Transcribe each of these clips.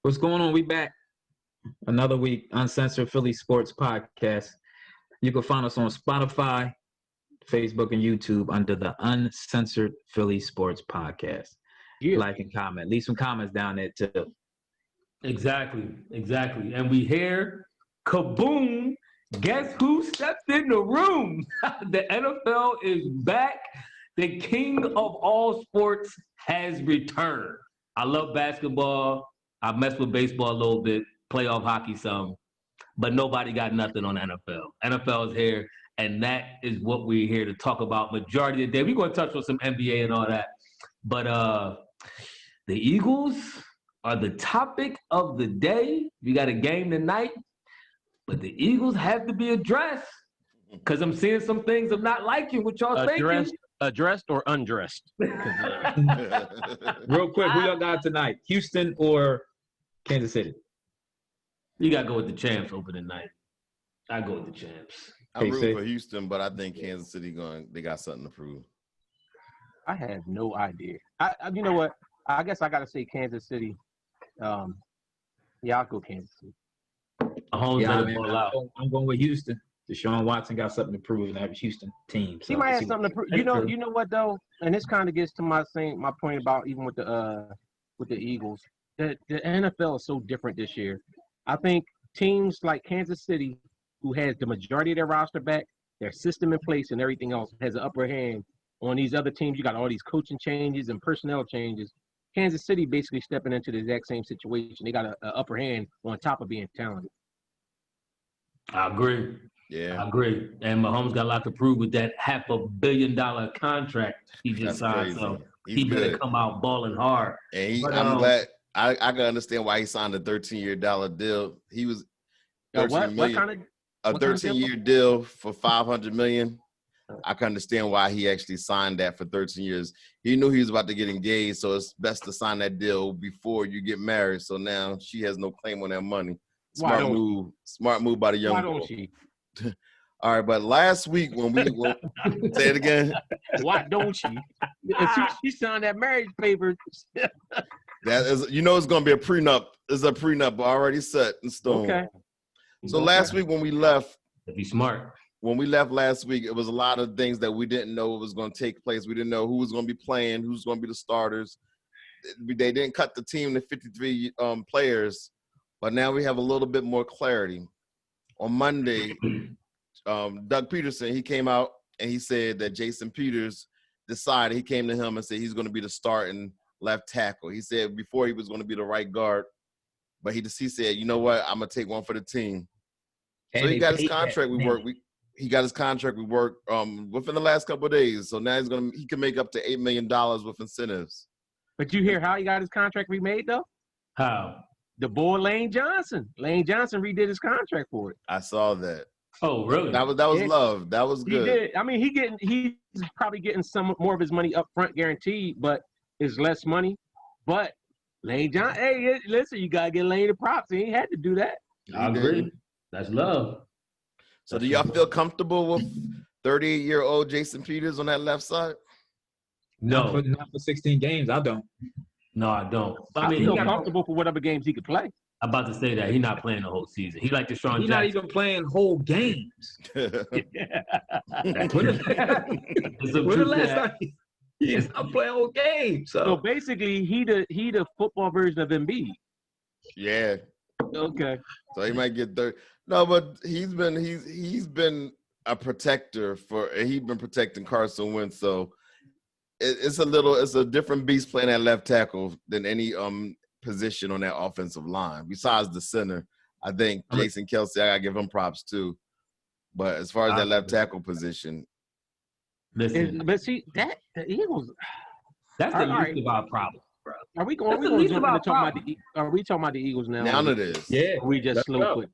What's going on? We back another week, Uncensored Philly Sports Podcast. You can find us on Spotify, Facebook, and YouTube under the Uncensored Philly Sports Podcast. Yeah. Like and comment. Leave some comments down there too. Exactly. And we hear kaboom. Guess who stepped in the room? The NFL is back. The king of all sports has returned. I love basketball. I mess with baseball a little bit, playoff hockey some, but nobody got nothing on the NFL. NFL is here, and that is what we're here to talk about majority of the day. We're going to touch on some NBA and all that, but the Eagles are the topic of the day. We got a game tonight, but the Eagles have to be addressed because I'm seeing some things I'm not liking. What y'all thinking? Addressed or undressed? Real quick, who y'all got tonight? Houston or Kansas City? You got to go with the champs opening night. I go with the champs. I'm rooting for Houston, but I think Kansas City they got something to prove. I have no idea. You know what? I guess I got to say Kansas City. I'll go Kansas City. I'm going with Houston. Deshaun Watson got something to prove in that Houston team. So he might have something to prove. You know what though? And this kind of gets to my point about even with the Eagles. The NFL is so different this year. I think teams like Kansas City, who has the majority of their roster back, their system in place, and everything else, has an upper hand on these other teams. You got all these coaching changes and personnel changes. Kansas City basically stepping into the exact same situation. They got an upper hand on top of being talented. I agree. Yeah, I agree. And Mahomes got a lot to prove with that $500 million contract he just signed. So he better come out balling hard. And I'm glad. I can understand why he signed a $13-year deal. He was a 13-year deal for $500 million. I can understand why he actually signed that for 13 years. He knew he was about to get engaged, so it's best to sign that deal before you get married. So now she has no claim on that money. Smart move by the young girl. Why don't she? All right, but last week when we say it again. Why don't she? She signed that marriage paper. That is, it's going to be a prenup. It's a prenup already set in stone. Okay. So last week when we left, be smart. When we left last week, it was a lot of things that we didn't know was going to take place. We didn't know who was going to be playing, who's going to be the starters. They didn't cut the team to 53 players, but now we have a little bit more clarity. On Monday, Doug Peterson, he came out and he said that Jason Peters decided, he came to him and said he's going to be the starting left tackle. He said before he was going to be the right guard, but he said, you know what, I'm going to take one for the team. So he got his contract. He got his contract. We worked within the last couple of days. So now he can make up to $8 million with incentives. But you hear how he got his contract remade though? How? The boy Lane Johnson. Lane Johnson redid his contract for it. I saw that. Oh, really? That was love. That was good. He did. I mean, he's probably getting some more of his money up front guaranteed, but it's less money. But Lane Johnson, hey, listen, you gotta get Lane the props. He ain't had to do that. I agree. That's love. So do y'all feel comfortable with 38-year-old Jason Peters on that left side? No. Not for 16 games. I don't. No, I don't. I mean, he's comfortable for whatever games he could play. I'm about to say that. He's not playing the whole season. He like Deshaun Jackson. He's not even playing whole games. When the last time he's not playing whole games. So basically, he the football version of Embiid. Yeah. Okay. So he might get 30. No, but he's been a protector he's been protecting Carson Wentz. So it's a different beast playing at left tackle than any position on that offensive line. Besides the center, I think Jason Kelce, I gotta give him props too. But as far as that left tackle position, but see that the Eagles. That's the least of our problem. Are we going to talk about the Eagles now? Now it is. Yeah. We just slow put.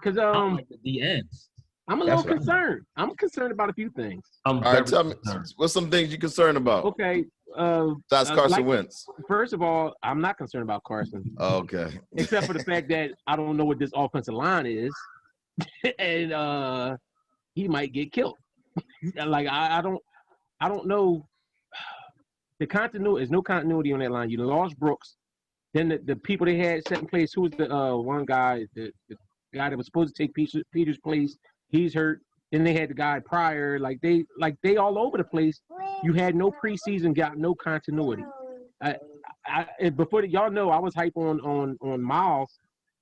Because the ends. I'm a little concerned. I'm concerned about a few things. All right, tell me, what's some things you're concerned about? Okay. That's Carson Wentz. First of all, I'm not concerned about Carson. Oh, okay. Except for the fact that I don't know what this offensive line is, and he might get killed. Like I don't know. The continuity is no continuity on that line. You lost Brooks, Then the people they had set in place. Who was the one guy, the guy that was supposed to take Peter's place? He's hurt. Then they had the guy prior. Like they all over the place. You had no preseason, got no continuity. Before y'all know, I was hype on Miles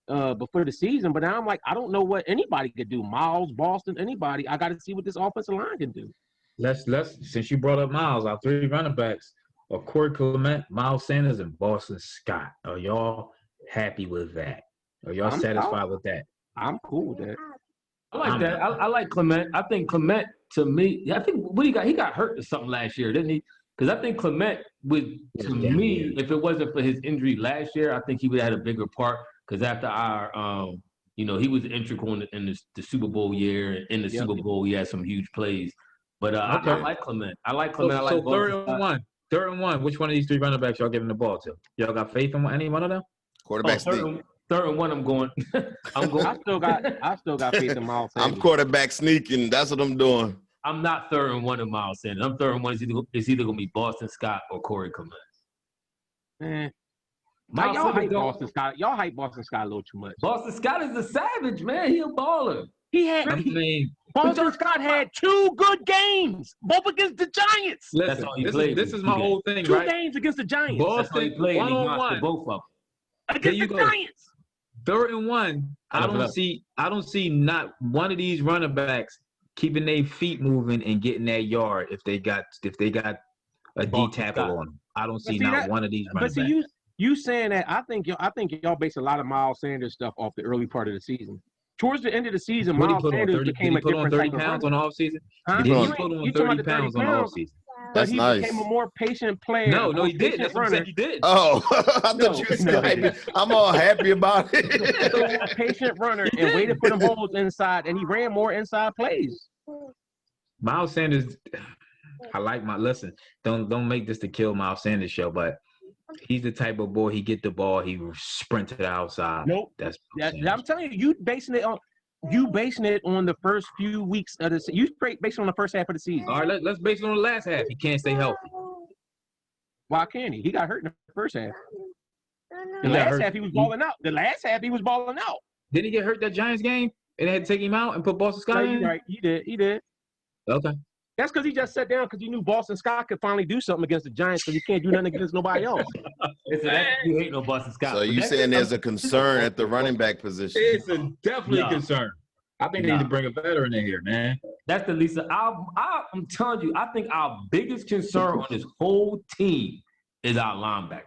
before the season, but now I'm like, I don't know what anybody could do. Miles, Boston, anybody. I got to see what this offensive line can do. Let's since you brought up Miles, our 3 running backs are Corey Clement, Miles Sanders, and Boston Scott. Are y'all happy with that? Are y'all satisfied with that? I'm cool with that. I like that. I like Clement. I think Clement, to me, I think what he got hurt or something last year, didn't he? Because I think Clement if it wasn't for his injury last year, I think he would have had a bigger part. Because after our, he was integral in the Super Bowl year. And in the Super Bowl, he had some huge plays. But I like Clement. I like Clement. So third and one. Which one of these 3 running backs y'all giving the ball to? Y'all got faith in any one of them? Quarterback sneak. Third and one, I'm going. I still got faith in Miles Sanders. I'm quarterback sneaking. That's what I'm doing. I'm not third and one in Miles Sanders. I'm third and one. It's either going to be Boston Scott or Corey Clement. Y'all hype Boston Scott. Y'all hype Boston Scott a little too much. Boston Scott is a savage, man. He a baller. Boston Scott had 2 good games, both against the Giants. Listen, that's all he played. This is my whole thing, 2 right? games against the Giants. Boston, that's all he played. And he knocked both of them. Against the Giants. 3rd and 1. I don't see not one of these running backs keeping their feet moving and getting that yard if they got a D tackle on them. I don't see one of these running backs. You saying that? I think y'all base a lot of Miles Sanders stuff off the early part of the season. Towards the end of the season, Miles Sanders became a different type of runner. Did he put on 30 pounds on the offseason? Huh? Did he put on 30 pounds on the offseason? But he became a more patient player. No, he did. That's what I said he did. Oh, I thought you were still happy. I'm all happy about it. So a patient runner and waited for them holes inside, and he ran more inside plays. Miles Sanders, I like listen. Don't make this the kill Miles Sanders show, but he's the type of boy. He get the ball, he sprint to the outside. Nope. I'm telling you, basing it on the first few weeks of the season. You based it on the first half of the season. All right, let's base it on the last half. He can't stay healthy. Why can't he? He got hurt in the first half. The last half he was balling out. Didn't he get hurt that Giants game and they had to take him out and put Boston Scott in? Right, he did. Okay. That's because he just sat down because he knew Boston Scott could finally do something against the Giants because he can't do nothing against nobody else. You hate no Boston Scott. So you saying there's a concern at the running back position? It's definitely a concern. I think they need to bring a veteran in here, man. That's the least. I'm telling you, I think our biggest concern on this whole team is our linebackers.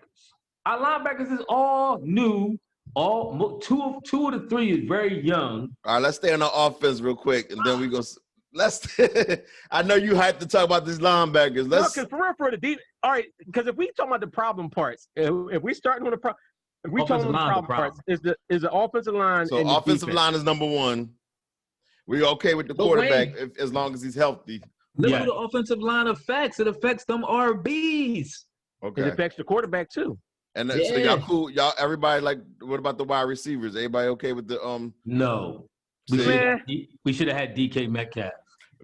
Our linebackers is all new. Two of the 3 is very young. All right, let's stay on the offense real quick, and then we go. I know you hyped to talk about these linebackers. Because for the deep. All right, because if we talk about the problem parts, if we start on the problem, parts, is the offensive line. So offensive line is number 1. We're okay with the quarterback as long as he's healthy. Look at the offensive line affects. It affects them RBs. Okay. It affects the quarterback too. And so y'all cool. Y'all, everybody like. What about the wide receivers? Everybody okay with the No. We should have had DK Metcalf.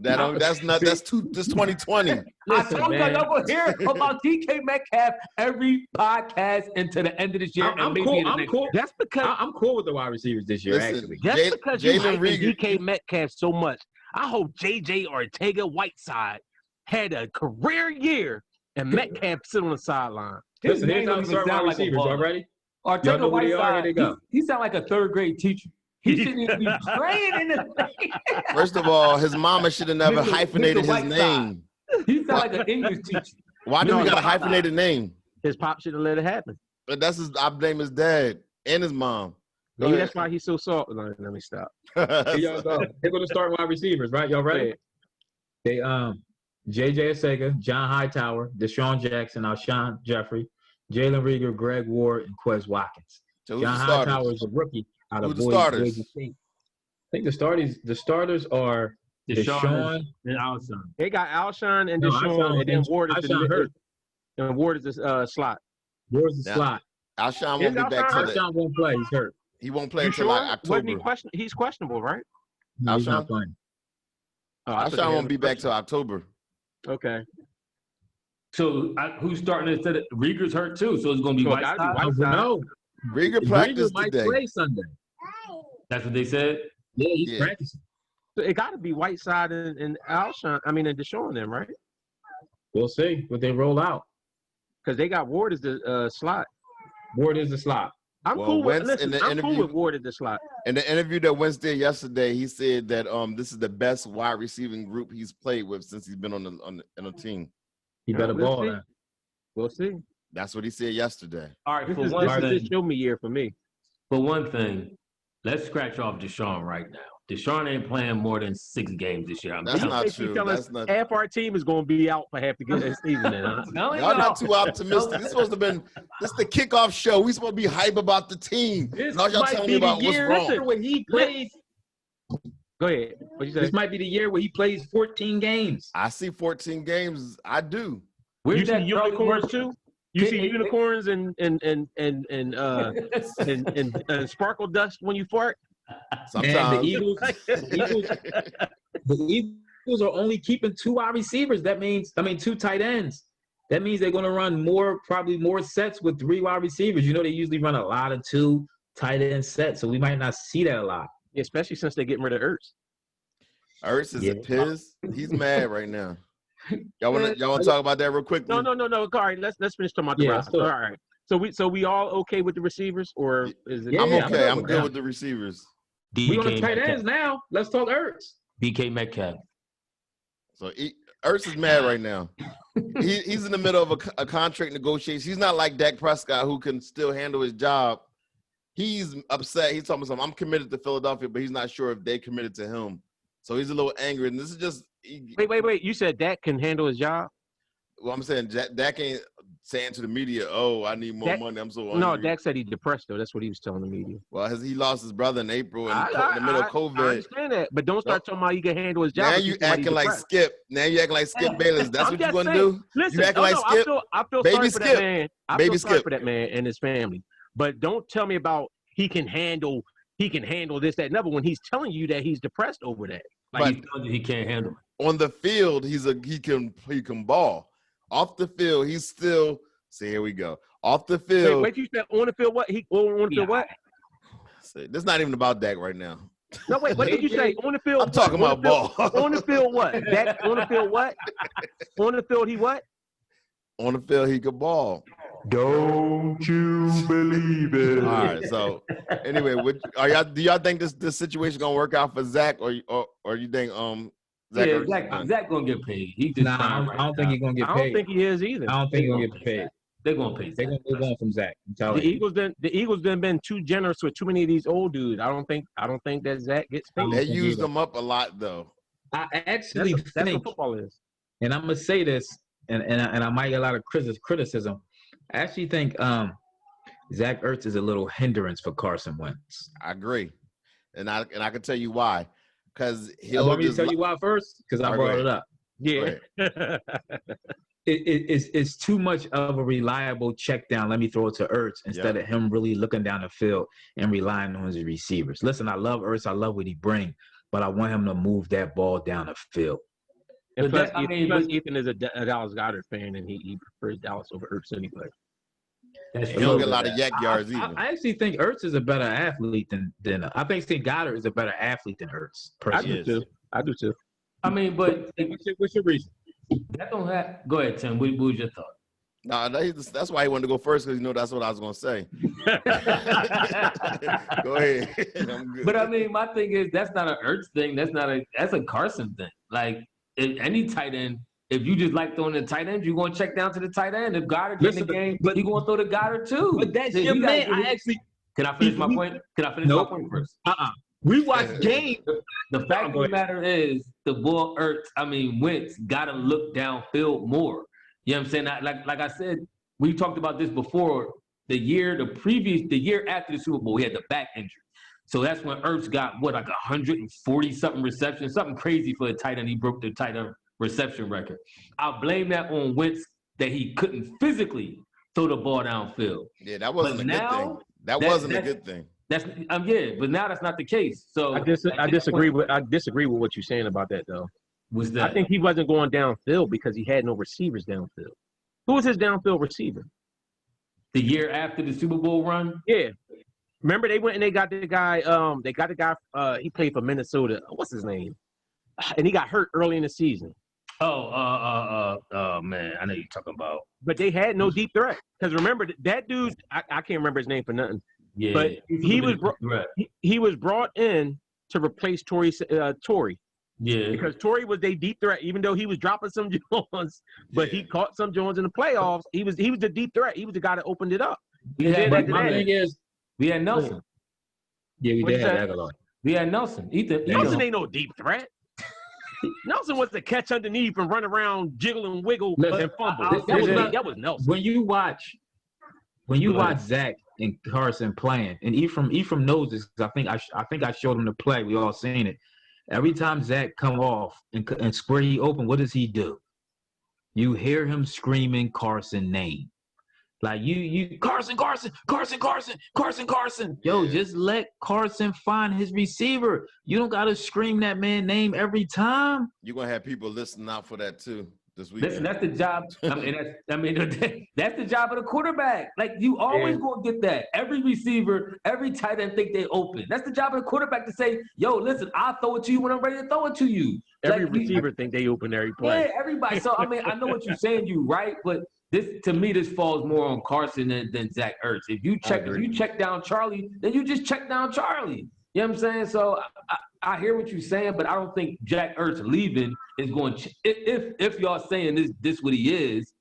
That's 2020. I told y'all will hear about DK Metcalf every podcast until the end of this year. I'm cool. That's because I'm cool with the wide receivers this year. Actually, just because you like DK Metcalf so much, I hope JJ Ortega-Whiteside had a career year and Metcalf sit on the sideline. Listen, here's how we start wide receivers. Y'all ready? Ortega-Whiteside, he sound like a 3rd grade teacher. He shouldn't even be playing in the thing. First of all, his mama should have never hyphenated his name. He sound like an English teacher. Why do we got a hyphenated name? His pop should have let it happen. But I blame his dad and his mom. Maybe that's why he's so soft. No, let me stop. Here y'all go. They're going to start wide receivers, right? Y'all ready? They J.J. Arcega, John Hightower, Deshaun Jackson, Alshon Jeffrey, Jalen Reagor, Greg Ward, and Quez Watkins. So John Hightower is a rookie out of Boise State. I think the starters are Deshaun and Alshon. They got Alshon and Deshaun, and then Ward is the Ward is the slot. Ward is the slot. Alshon won't be back till Alshon won't play. He's hurt. He won't play until like October. He's questionable, right? No, he's not playing. Alshon won't be back till October. Okay. So who's starting instead of Rieger's hurt too? So it's going to be Well, it gotta be Whiteside. Whiteside. No, Rieger practiced might today. play Sunday. That's what they said. Yeah, he's Yeah. practicing. So it got to be Whiteside and Alshon. I mean, and Deshaun them, right? We'll see what they roll out. Because they got Ward as the slot. Ward is the slot. I'm Well, cool with Wentz in listen. the I'm cool interview- with Ward as the slot. In the interview that Wentz did yesterday, he said that this is the best wide receiving group he's played with since he's been on the team. He better We'll ball see. that. We'll see. That's what he said yesterday. All right, This for is one this thing, show me year for me. let's scratch off Deshaun right now. Deshaun ain't playing more than 6 games this year. I'm That's telling not Basically true. telling That's us not. half our team is going to be out for half the season. Then, huh? Y'all Y'all not too optimistic. This supposed to have been this the kickoff show. We supposed to be hype about the team. This Now y'all might telling be me the about what's year wrong. where he plays. Go ahead. What you say? This might be the year where he plays 14 games. I see 14 games. I do. Where's You see that unicorns too? You see Hey, hey, unicorns and sparkle dust when you fart? Sometimes. And the Eagles are only keeping 2 wide receivers. That means, 2 tight ends. That means they're going to run probably more sets with 3 wide receivers. You know, they usually run a lot of 2 tight end sets, so we might not see that a lot. Especially since they're getting rid of Ertz. Ertz is Yeah. pissed. He's mad right now. Y'all want to talk about that real quick? No. All right, let's finish talking about the Yeah, roster. sure. All right. So we all okay with the receivers, or is it? Yeah, I'm okay. I'm with good that. with the receivers. We on the DK tight Metcalf. ends now. Let's talk Ertz. DK Metcalf. So Ertz is mad right now. He's in the middle of a contract negotiation. He's not like Dak Prescott, who can still handle his job. He's upset. He's talking about, I'm committed to Philadelphia, but he's not sure if they committed to him. So he's a little angry. And this is just Wait. You said Dak can handle his job? well, I'm saying Dak ain't saying to the media, "Oh, I need more Dak- money. I'm so angry." No, Dak said he's depressed though. That's what he was telling the media. Well, he lost his brother in April and in the middle of I COVID. understand that, but don't start talking about he can handle his job. Now if you he's somebody acting like depressed. Skip. Now you acting like Skip Bayless. That's I'm what you just gonna saying. do? Listen, You acting like Skip? I feel Baby sorry for Skip. that man. I Baby feel sorry Skip. for that man and his family. But don't tell me about he can handle this, that, and other when he's telling you that he's depressed over that. Like he's telling you he can't handle it. On the field, he can ball. Off the field, he's still. See, here we go. Off the field. Wait, you said on the field what? He on the field what? See, this is not even about Dak right now. No, wait, what did you say? On the field. I'm talking what? about On the field- ball. On the field what? Dak on the field what? On the field he what? On the field, he could ball. Don't you believe it? All right. So anyway, do y'all think this situation gonna work out for Zach, or you think Zach? Yeah, Ertz is done? Zach gonna get paid. He just signed I don't think he's gonna get I paid. don't think he is either. I don't think he's gonna get paid. They're gonna pay. They're gonna move on from Zach. I'm telling The you. Eagles done been too generous with too many of these old dudes. I don't think that Zach gets paid. They used them up a lot though. I actually That's what think, football is. and I'm gonna say this, and I might get a lot of criticism. I actually think Zach Ertz is a little hindrance for Carson Wentz. I agree, and I can tell you why. Because You he'll want me to just tell you why first? Because I All brought right. it up. Yeah. It's too much of a reliable check down. Let me throw it to Ertz instead of him really looking down the field and relying on his receivers. Listen, I love Ertz. I love what he brings, but I want him to move that ball down the field. And But plus, that- plus Ethan is a Dallas Goddard fan, and he prefers Dallas over Ertz anyway. That's he don't get a true. lot of yak yards either. I actually think Ertz is a better athlete than I think St. Goddard is a better athlete than Ertz. I Personally. do too. I do too. I mean, but What's your reason? that don't have. Go ahead, Tim. What was your thought? No, that's why he wanted to go first because that's what I was gonna say. Go ahead. I'm good. But I mean, my thing is that's not an Ertz thing. That's a Carson thing. Like if any tight end, if you just like throwing the tight end, you're gonna check down to the tight end. If Goddard gets in the game, but- you gonna throw the Goddard too. But that's See, your we gotta man. give I it- actually Can I finish my point? Can I finish Nope. my point first? we watch games. The fact of the matter is, the ball Wentz got to look downfield more. You know what I'm saying? Like I said, we talked about this before. The year after the Super Bowl, he had the back injury. So that's when Ertz got, 140-something receptions, something crazy for a tight end. He broke the tight end reception record. I blame that on Wentz that he couldn't physically throw the ball downfield. Yeah, that wasn't But a good now, thing. That wasn't a good thing. That's but now that's not the case. So I disagree with what you're saying about that though. Was that? I think he wasn't going downfield because he had no receivers downfield. Who was his downfield receiver? The year after the Super Bowl run? Yeah. Remember they went and they got the guy. He played for Minnesota. What's his name? And he got hurt early in the season. Oh, man, I know you're talking about. But they had no deep threat because remember that dude. I can't remember his name for nothing. Yeah, but he was brought in to replace Torrey. Yeah, because Torrey was a deep threat, even though he was dropping some Jones, but he caught some Jones in the playoffs. He was the deep threat. He was the guy that opened it up. My thing is, we had Nelson. Yeah, we did have Aguilar. We had Nelson. Nelson ain't no deep threat. Nelson was the catch underneath and run around, jiggle and wiggle and fumble. That was Nelson. When you watch Zach and Carson playing, and Ephraim knows this. I think I showed him the play. We all seen it. Every time Zach come off and square he open, what does he do? You hear him screaming Carson name. Like you Carson. Yo, just let Carson find his receiver. You don't gotta scream that man name every time. You're gonna have people listening out for that too this weekend. Listen, that's the job. That's the job of the quarterback. Like you always gonna get that. Every receiver, every tight end think they open. That's the job of the quarterback to say, "Yo, listen, I'll throw it to you when I'm ready to throw it to you." Every receiver think they open every play. Yeah, everybody. So I know what you're saying. You right, but this falls more on Carson than Zach Ertz. If you check down Charlie, then you just check down Charlie. You know what I'm saying? So I hear what you're saying, but I don't think Zach Ertz leaving is going to if y'all saying this what he is,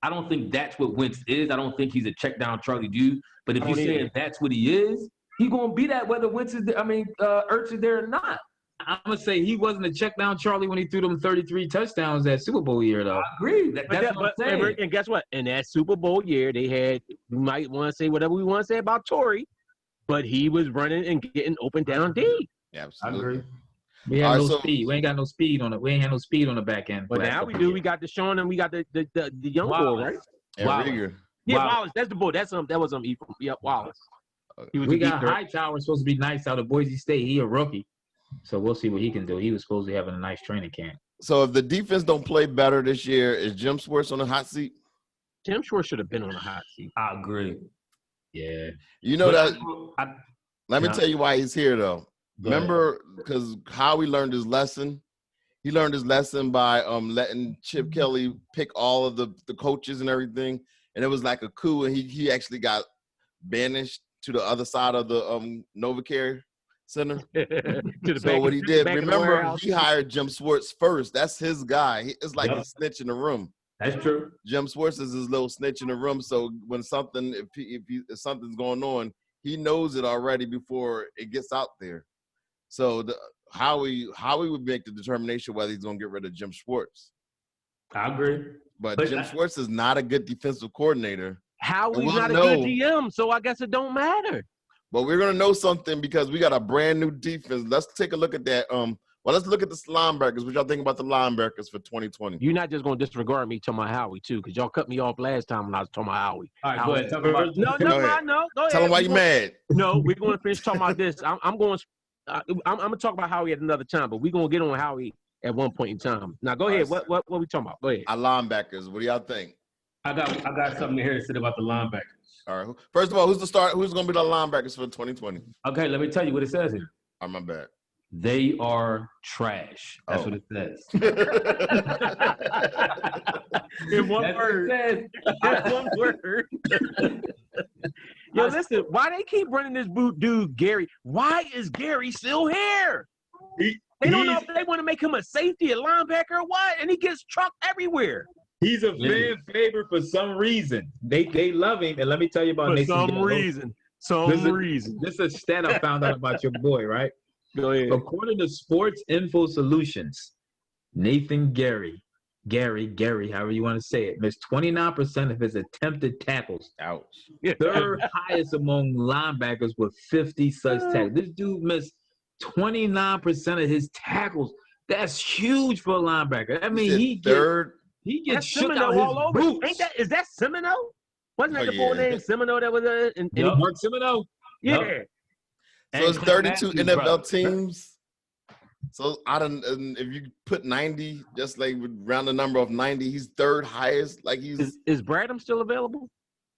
I don't think that's what Wentz is. I don't think he's a check down Charlie dude. But if you're saying that's what he is, he's gonna be that whether Wentz is Ertz is there or not. I'm gonna say he wasn't a check down Charlie when he threw them 33 touchdowns that Super Bowl year, though. I agree. That's what I'm saying. And guess what? In that Super Bowl year, they had. We might want to say whatever we want to say about Torrey, but he was running and getting open down deep. Yeah, absolutely. I agree. We had speed. We ain't got no speed on it. We ain't had no speed on the back end. But now we do. We got Deshaun and we got the young boy, right? Rieger. Yeah, Wallace. That's the boy. That was Ephraim. Yep, Wallace. We got Hightower supposed to be nice out of Boise State. He a rookie. So we'll see what he can do. He was supposed to be having a nice training camp. So if the defense don't play better this year, is Jim Schwartz on the hot seat? Jim Schwartz should have been on the hot seat. I agree. Yeah. You know let me tell you why he's here, though. Remember, because Howie learned his lesson. He learned his lesson by letting Chip Kelly pick all of the coaches and everything. And it was like a coup, and he actually got banished to the other side of the NovaCare Center. So what he did, remember, he hired Jim Schwartz first. That's his guy. It's like a snitch in the room. That's true. Jim Schwartz is his little snitch in the room. So when if something's going on, he knows it already before it gets out there. So Howie would make the determination whether he's going to get rid of Jim Schwartz. I agree. But Jim Schwartz is not a good defensive coordinator. Howie's not a good GM, so I guess it don't matter. But we're going to know something because we got a brand new defense. Let's take a look at that. Let's look at the linebackers. What y'all think about the linebackers for 2020? You're not just going to disregard me talking about Howie, too, because y'all cut me off last time when I was talking about Howie. All right, go ahead. Talk about No. Go ahead. Tell him why you mad. No, we're going to finish talking about this. I'm going to talk about Howie at another time, but we're going to get on Howie at one point in time. Now, go ahead. What are we talking about? Go ahead. Our linebackers. What do y'all think? I got something here to say about the linebackers. All right. First of all, who's the start? Who's going to be the linebackers for 2020? Okay, let me tell you what it says here. Oh, my bad. They are trash. That's what it says. In one word. In one word. Yo, listen, why they keep running this dude, Gary? Why is Gary still here? They don't know if they want to make him a safety, a linebacker, or what, and he gets trucked everywhere. He's a fan favorite for some reason. They love him, and let me tell you about Nathan. Some reason. This is a stat I found out about your boy, right? Go ahead. According to Sports Info Solutions, Nathan Gary, however you want to say it, missed 29% of his attempted tackles. Ouch. Third highest among linebackers with 50 such tackles. This dude missed 29% of his tackles. That's huge for a linebacker. I mean, he gets shook out his boots. Is that Semino? Wasn't that the full name? Semino that was Mark Semino? Yeah. Yep. So it's 32 NFL teams. So if you put 90, just like round the number of 90, he's third highest. Like Is Bradham still available?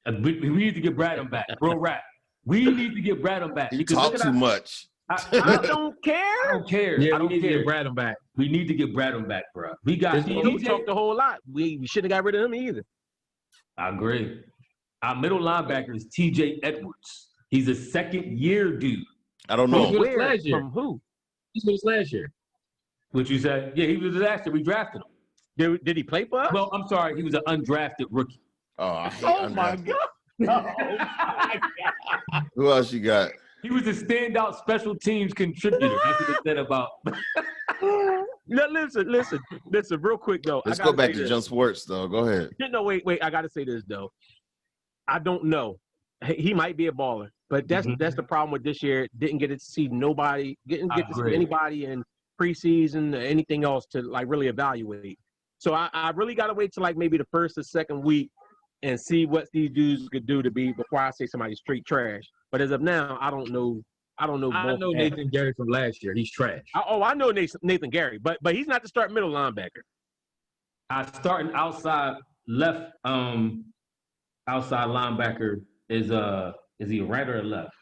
We need to get Bradham back, bro. Rap. We need to get Bradham back. You talk too much. I don't care. I don't care. Yeah, I don't we need care. to get Bradham back. We need to get Bradham back, bro. We got We talked a whole lot. We shouldn't have got rid of him either. I agree. Our middle linebacker is T.J. Edwards. He's a second-year dude. I don't know. He was last year. From who? He was last year. What you said? Yeah, he was last year. We drafted him. Did he play for us? Well, I'm sorry. He was an undrafted rookie. Oh, I hate Oh my undrafted. God. Who else you got? He was a standout special teams contributor. That's what it said about. No, listen, real quick though. Let's go back to John Schwartz though. Go ahead. No, wait. I gotta say this though. I don't know. He might be a baller, but that's the problem with this year. Didn't get to see nobody. Didn't get to see anybody in preseason or anything else to like really evaluate. So I really gotta wait till like maybe the first or second week and see what these dudes could do before I say somebody's straight trash. But as of now, I don't know. I know Nathan Gary from last year. He's trash. I know Nathan Gary, but he's not the starting middle linebacker. Our starting outside left outside linebacker is he a right or a left?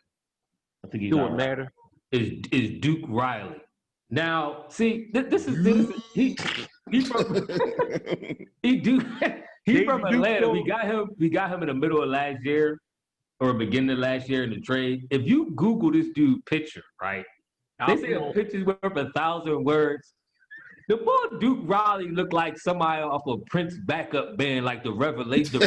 I think he's Do it right. matter? Is Duke Riley. Now, see, this is he from he's from Atlanta. We got him in the middle of last year or beginning of last year in the trade. If you Google this dude picture, right? They say a picture's worth 1,000 words. The boy Duke Riley looked like somebody off of Prince backup band, like the Revolution or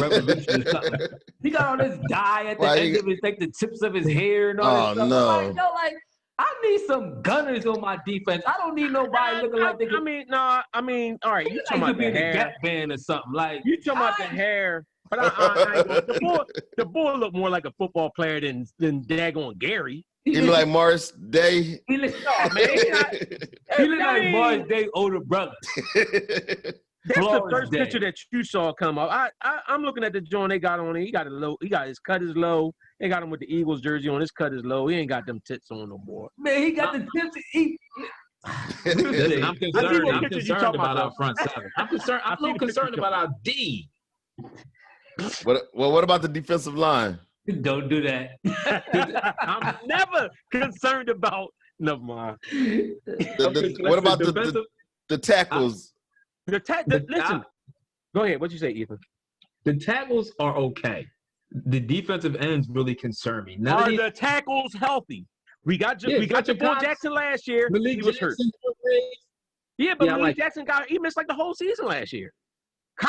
something. He got all this dye at the end of his, like the tips of his hair and all that stuff. No. Like, I need some gunners on my defense. I don't need nobody looking like they could. I mean, all right. You talking like about the hair? Gap band or something like. You talking about the hair? But the boy looked more like a football player than daggone Gary. He look like Morris Day. He look like Morris Day older brother. That's the first picture that you saw come up. I'm looking at the joint they got on it. He got it low. He got his cut is low. They got him with the Eagles jersey on. His cut is low. He ain't got them tits on no more. Man, he got the tits. Listen, I'm concerned about our front seven. I'm a little concerned about our D. What about the defensive line? Don't do that. I'm never concerned about. Never mind. What about the tackles? Listen. Go ahead. What you say, Ethan? The tackles are okay. The defensive ends really concern me. Are the tackles healthy? We got Jamal Jackson last year. He was hurt. Yeah, but Malik Jackson he missed like the whole season last year.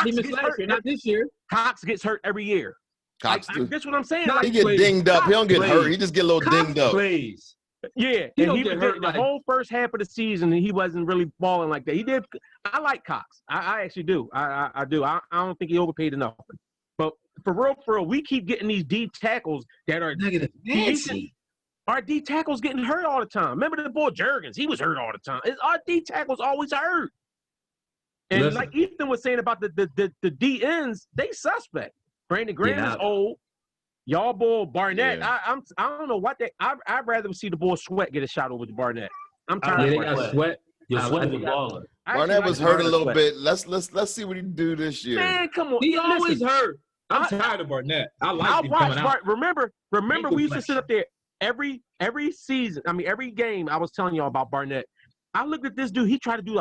He missed last year, not this year. Cox gets hurt every year. That's what I'm saying. He get dinged up. He don't get hurt. He just get a little dinged up. Please. Yeah, he don't get hurt. The whole first half of the season, he wasn't really balling like that. He did. I like Cox. I actually do. I do. I don't think he overpaid enough. But for real, we keep getting these D tackles that are negative. Our D tackles getting hurt all the time. Remember the boy Jurgens? He was hurt all the time. Our D tackles always hurt. And like Ethan was saying about the D ends, they suspect. Brandon Graham is old. Y'all boy Barnett. Yeah. I don't know what I'd rather see the boy Sweat get a shot over to Barnett. I'm tired of Barnett. Sweat. Your Sweat is a baller. Barnett was hurt a little bit. Let's see what he do this year. Man, come on. He always hurt. I'm tired of Barnett. I watch Bart. Remember we used to sit up there every season. I mean, every game I was telling y'all about Barnett. I looked at this dude. He tried to do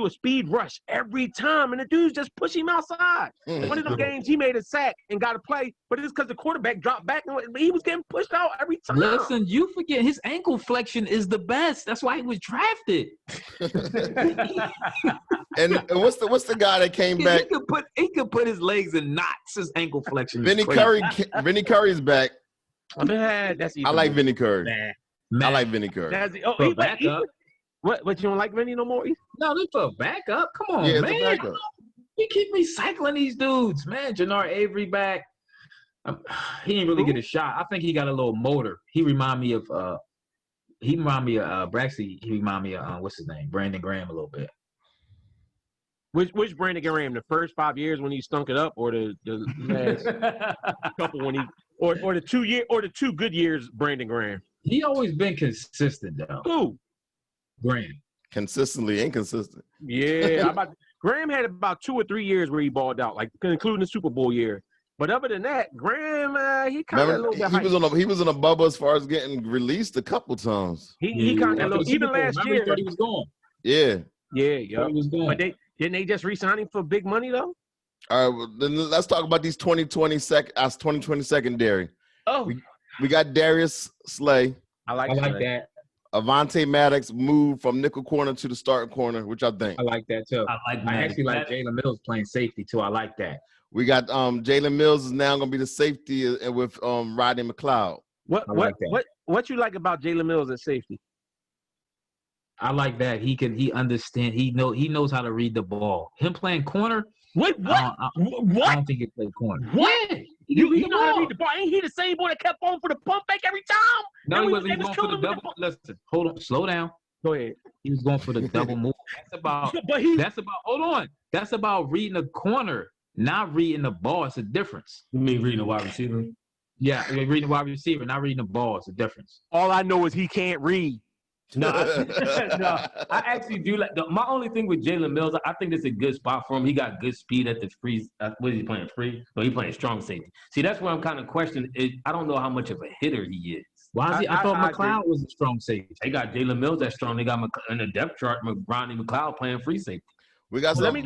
a speed rush every time, and the dudes just push him outside. One of them games, he made a sack and got a play, but it's because the quarterback dropped back, and he was getting pushed out every time. Listen, you forget his ankle flexion is the best. That's why he was drafted. and what's the guy that came back? He could put his legs in knots. His ankle flexion. Vinny Curry's back. That's I like Vinny Curry. I like Vinny Curry. He back up. What you don't like Vinny no more? No, they put backup. Come on, man. We keep recycling these dudes, man. Jannard Avery back. He didn't really get a shot. I think he got a little motor. He remind me of Braxy. He remind me of what's his name? Brandon Graham a little bit. Which Brandon Graham? The first 5 years when he stunk it up, or the last couple when he or the 2 year or the 2 good years Brandon Graham? He always been consistent though. Who? Graham. Consistently inconsistent. Yeah, Graham had about 2 or 3 years where he balled out, like including the Super Bowl year. But other than that, Graham, he kind of a little bit he was in a bubble as far as getting released a couple times. He kind of even last year. He thought he was gone. Yeah. Yeah. He was gone. But didn't they just re-sign him for big money though? All right, well, then let's talk about these 2020 secondary. Oh, we got Darius Slay. I like that. Avonte Maddox moved from nickel corner to the starting corner, which I think. I like that too. I actually like Jalen Mills playing safety too. I like that. We got Jalen Mills is now going to be the safety with Rodney McLeod. What you like about Jalen Mills at safety? I like that he understand. He knows how to read the ball. Him playing corner. What? I don't think he played corner. What? You know how to read the ball? Ain't he the same boy that kept going for the pump fake every time? No, he wasn't. He was going for the double. Listen, hold on, slow down. Go ahead. He was going for the double move. Hold on. That's about reading the corner, not reading the ball. It's a difference. You mean reading the wide receiver? Yeah, reading the wide receiver, not reading the ball. It's a difference. All I know is he can't read. No, I actually do like. My only thing with Jalen Mills, I think it's a good spot for him. He got good speed at the free. What is he playing? Free? No, he's playing strong safety. See, that's where I'm kind of questioning. I don't know how much of a hitter he is. Why is he? I thought McLeod was a strong safety. They got Jalen Mills that's strong. They got in the depth chart, Rodney McLeod playing free safety. We got Let me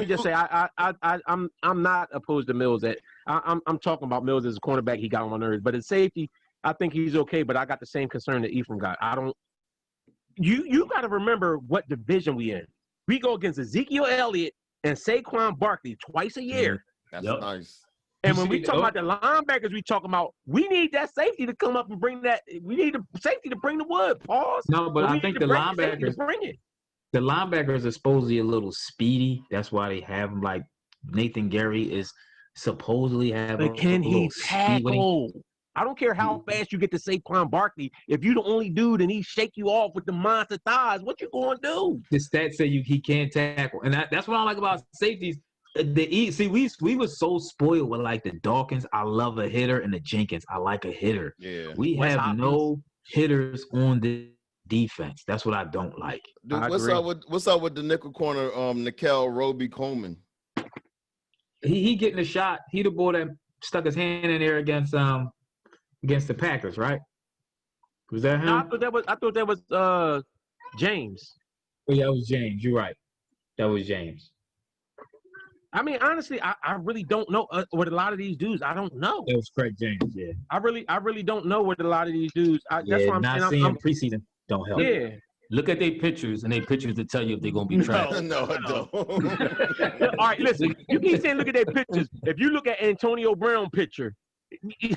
just say, I'm not opposed to Mills. I'm talking about Mills as a cornerback. He got on my nerves, but at safety, I think he's okay. But I got the same concern that Ephraim got. You got to remember what division we in. We go against Ezekiel Elliott and Saquon Barkley twice a year. That's nice. And when we talk about the linebackers, we talk about we need that safety to come up and bring that. We need the safety to bring the wood. Pause. No, but I think the linebackers bring it. The linebackers are supposedly a little speedy. That's why they have him. Like Nathan Gary is supposedly having. But can he tackle? I don't care how fast you get to Saquon Barkley. If you the only dude and he shake you off with the monster thighs, what you gonna do? The stats say he can't tackle, and that's what I like about safeties. We were so spoiled with like the Dawkins. I love a hitter, and the Jenkins. I like a hitter. Yeah. We have no hitters on the defense. That's what I don't like. Dude, what's up with the nickel corner? Nickel Roby Coleman. He getting a shot. He the boy that stuck his hand in there against the Packers, right? Was that him? No, I thought that was James. Oh, yeah, that was James. You're right. That was James. I mean, honestly, I really don't know what a lot of these dudes. I don't know. It was Craig James. Yeah. I really don't know what a lot of these dudes. That's why I'm not saying seeing preseason don't help. Yeah. Look at their pictures, and their pictures to tell you if they're gonna be trash. No, I don't. All right, listen. You keep saying look at their pictures. If you look at Antonio Brown picture, you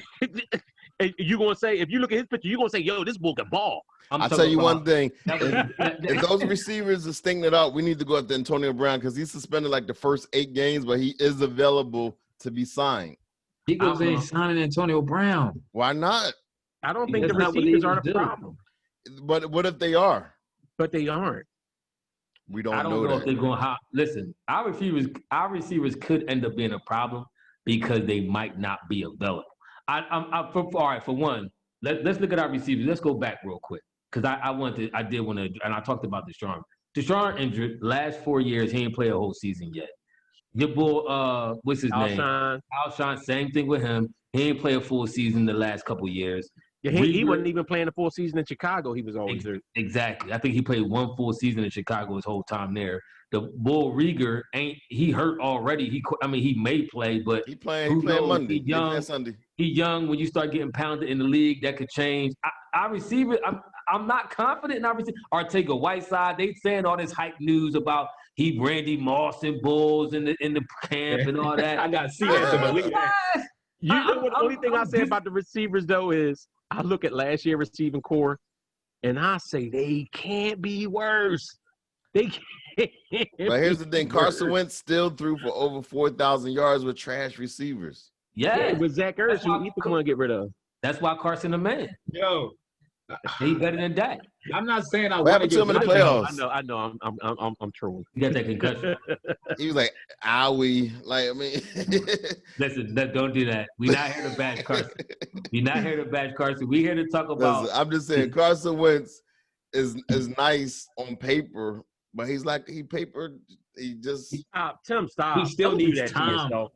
gonna say if you look at his picture, you gonna say, "Yo, this boy can ball." I'll tell you one thing. If those receivers are stinging it out, we need to go after Antonio Brown because he's suspended like the first 8 games, but he is available to be signed. He goes in signing Antonio Brown. Why not? I don't think the receivers are the problem. But what if they are? But they aren't. We don't know. I don't know if they're going to listen. Our receivers could end up being a problem because they might not be available. All right, for one, let's look at our receivers. Let's go back real quick because I did want to, and I talked about Deshaun. Deshaun injured last 4 years. He ain't played a whole season yet. Your boy, what's his name? Alshon. Same thing with him. He ain't played a full season the last couple years. Yeah, he wasn't even playing the full season in Chicago. He was always there. Exactly. I think he played 1 full season in Chicago his whole time there. The Bull Rieger he hurt already. He may play, but he playing Monday. He's young. Sunday. He's young. When you start getting pounded in the league, that could change. I receive it. I'm not confident in our receiver. Artega Whiteside, they saying all this hype news about he Randy Moss and Bulls in the camp and all that. I gotta see that to believe that. You know what? The only thing I say about the receivers though is I look at last year receiving core, and I say they can't be worse. They can't. But here's the thing: Carson Wentz still threw for over 4,000 yards with trash receivers. Yeah, with Zach Ertz, who Ethan want to get rid of. That's why Carson the man. Yo, he better than that. I'm not saying I want to get him in the playoffs. I know. I'm trolling. You got that concussion. He was like, "Owie!" Like I mean, listen, don't do that. We not here to bash Carson. We not here to bash Carson. We here to talk about. Listen, I'm just saying, Carson Wentz is nice on paper, but he just. Tim, stop. He still Don't needs do that time. to yourself.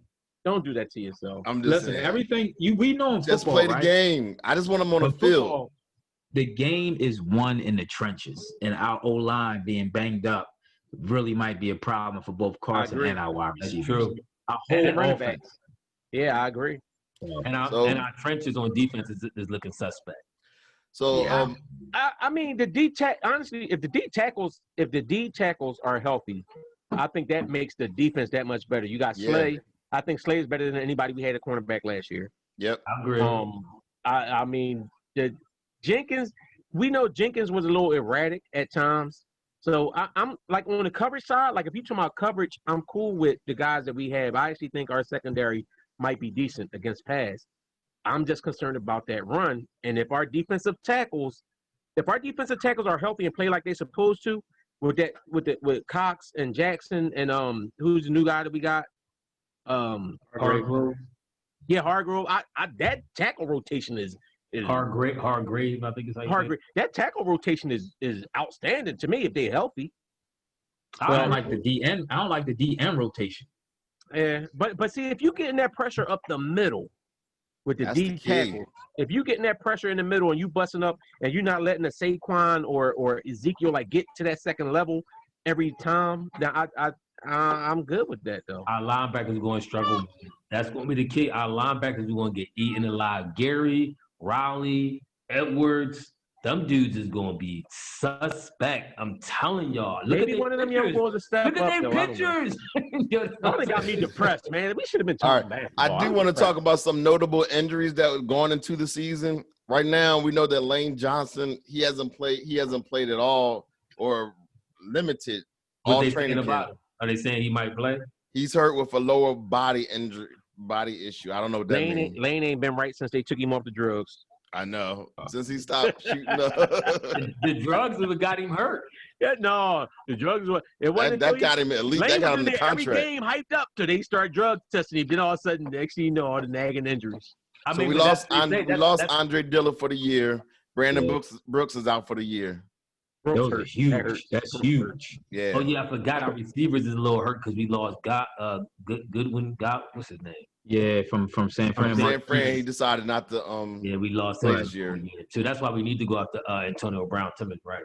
Don't do that to yourself. I'm just Listen, saying. everything we know in Just football, play the right? game. I just want him on the But field. football, the game is won in the trenches, and our O-line being banged up really might be a problem for both Carson agree. and our wide That's receivers. true. Our And whole running offense. backs. Yeah, I agree. And our trenches on defense is looking suspect. So Yeah. I mean, honestly, if the D tackles are healthy, I think that makes the defense that much better. You got Slay. Yeah. I think Slay is better than anybody we had at cornerback last year. Yep. I agree. I mean, the Jenkins. We know Jenkins was a little erratic at times. So I'm like on the coverage side. Like if you talk about coverage, I'm cool with the guys that we have. I actually think our secondary might be decent against pass. I'm just concerned about that run. And if our defensive tackles are healthy and play like they're supposed to, with Cox and Jackson and who's the new guy that we got? Hargrove. Yeah, Hargrove. That tackle rotation is Hargrave, I think it's how you say it. Hargrave. That tackle rotation is outstanding to me if they're healthy. I don't like the DN. I don't like the DN rotation. Yeah, but see, if you getting that pressure up the middle with the That's D the key. tackle, if you getting that pressure in the middle and you busting up and you're not letting a Saquon or Ezekiel like get to that second level every time, then I'm good with that though. Our linebackers are going to struggle. That's going to be the key. Our linebackers are going to get eaten alive. Gary, Rowley, Edwards, them dudes is going to be suspect. I'm telling y'all. Look Maybe at one of them pictures. young boys will step Look up. at their though. pictures. That got me depressed, man. We should have been All talking right. basketball. I do want to talk about some notable injuries that were going into the season. Right now, we know that Lane Johnson, he hasn't played at all or limited all training camp. Are they saying he might play? He's hurt with a lower body issue. I don't know what that means. Lane ain't been right since they took him off the drugs. I know. Since he stopped shooting The drugs that got him hurt. Yeah, no, the drugs were. It wasn't. that got him at least. That got him the contract. Every game hyped up till they start drug testing him. Then all of a sudden, next thing you know, all the nagging injuries. So we lost Andre Dillon for the year. Brandon Brooks is out for the year. Those are huge. That's huge. Yeah. Oh yeah, I forgot our receivers is a little hurt because we lost Goodwin. What's his name? Yeah, from San Fran. San Fran, he decided not to we lost play him this year. So that's why we need to go after Antonio Brown Timmons, right?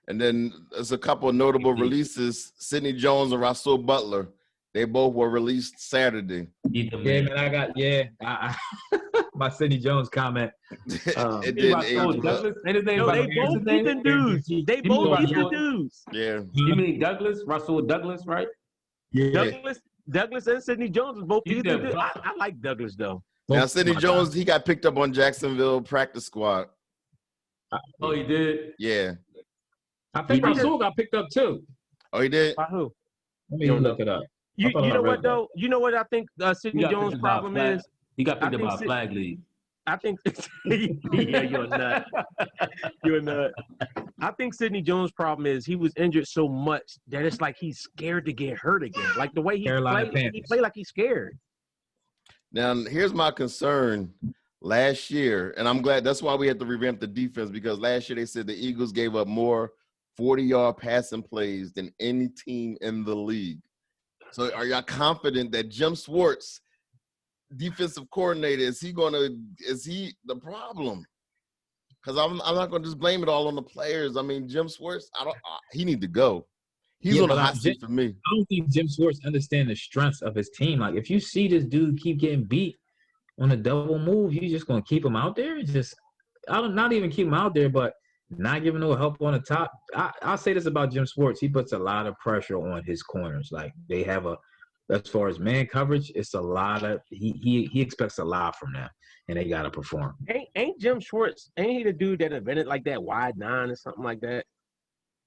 And then there's a couple of notable releases. Sidney Jones and Rasul Butler. They both were released Saturday. Yeah, man, I got my Sidney Jones comment. It didn't age well. They both even dudes. They both even dudes. Yeah. You mean Douglas? Russell Douglas, right? Yeah. Douglas and Sidney Jones was both even dudes. I like Douglas though. Now Sidney Jones, he got picked up on Jacksonville practice squad. Oh, he did? Yeah. I think Rasul got picked up too. Oh, he did? By who? Let me look it up. You know what though? You know what I think Sidney Jones' problem is? He got picked up by a flag league. I think yeah, you're a nut. You're a nut. I think Sidney Jones' problem is he was injured so much that it's like he's scared to get hurt again. Like the way he played like he's scared. Now, here's my concern. Last year, and I'm glad that's why we had to revamp the defense, because last year they said the Eagles gave up more 40-yard passing plays than any team in the league. So are y'all confident that Jim Schwartz, defensive coordinator, is he the problem? Because I'm not going to just blame it all on the players. I mean, Jim Schwartz, he need to go. He's on the hot seat for me. I don't think Jim Schwartz understands the strengths of his team. Like, if you see this dude keep getting beat on a double move, you just going to keep him out there? Not even keep him out there, but not giving no help on the top. I'll say this about Jim Schwartz. He puts a lot of pressure on his corners. Like, they have as far as man coverage, it's a lot of – he expects a lot from them, and they got to perform. Ain't Jim Schwartz – ain't he the dude that invented like that wide nine or something like that?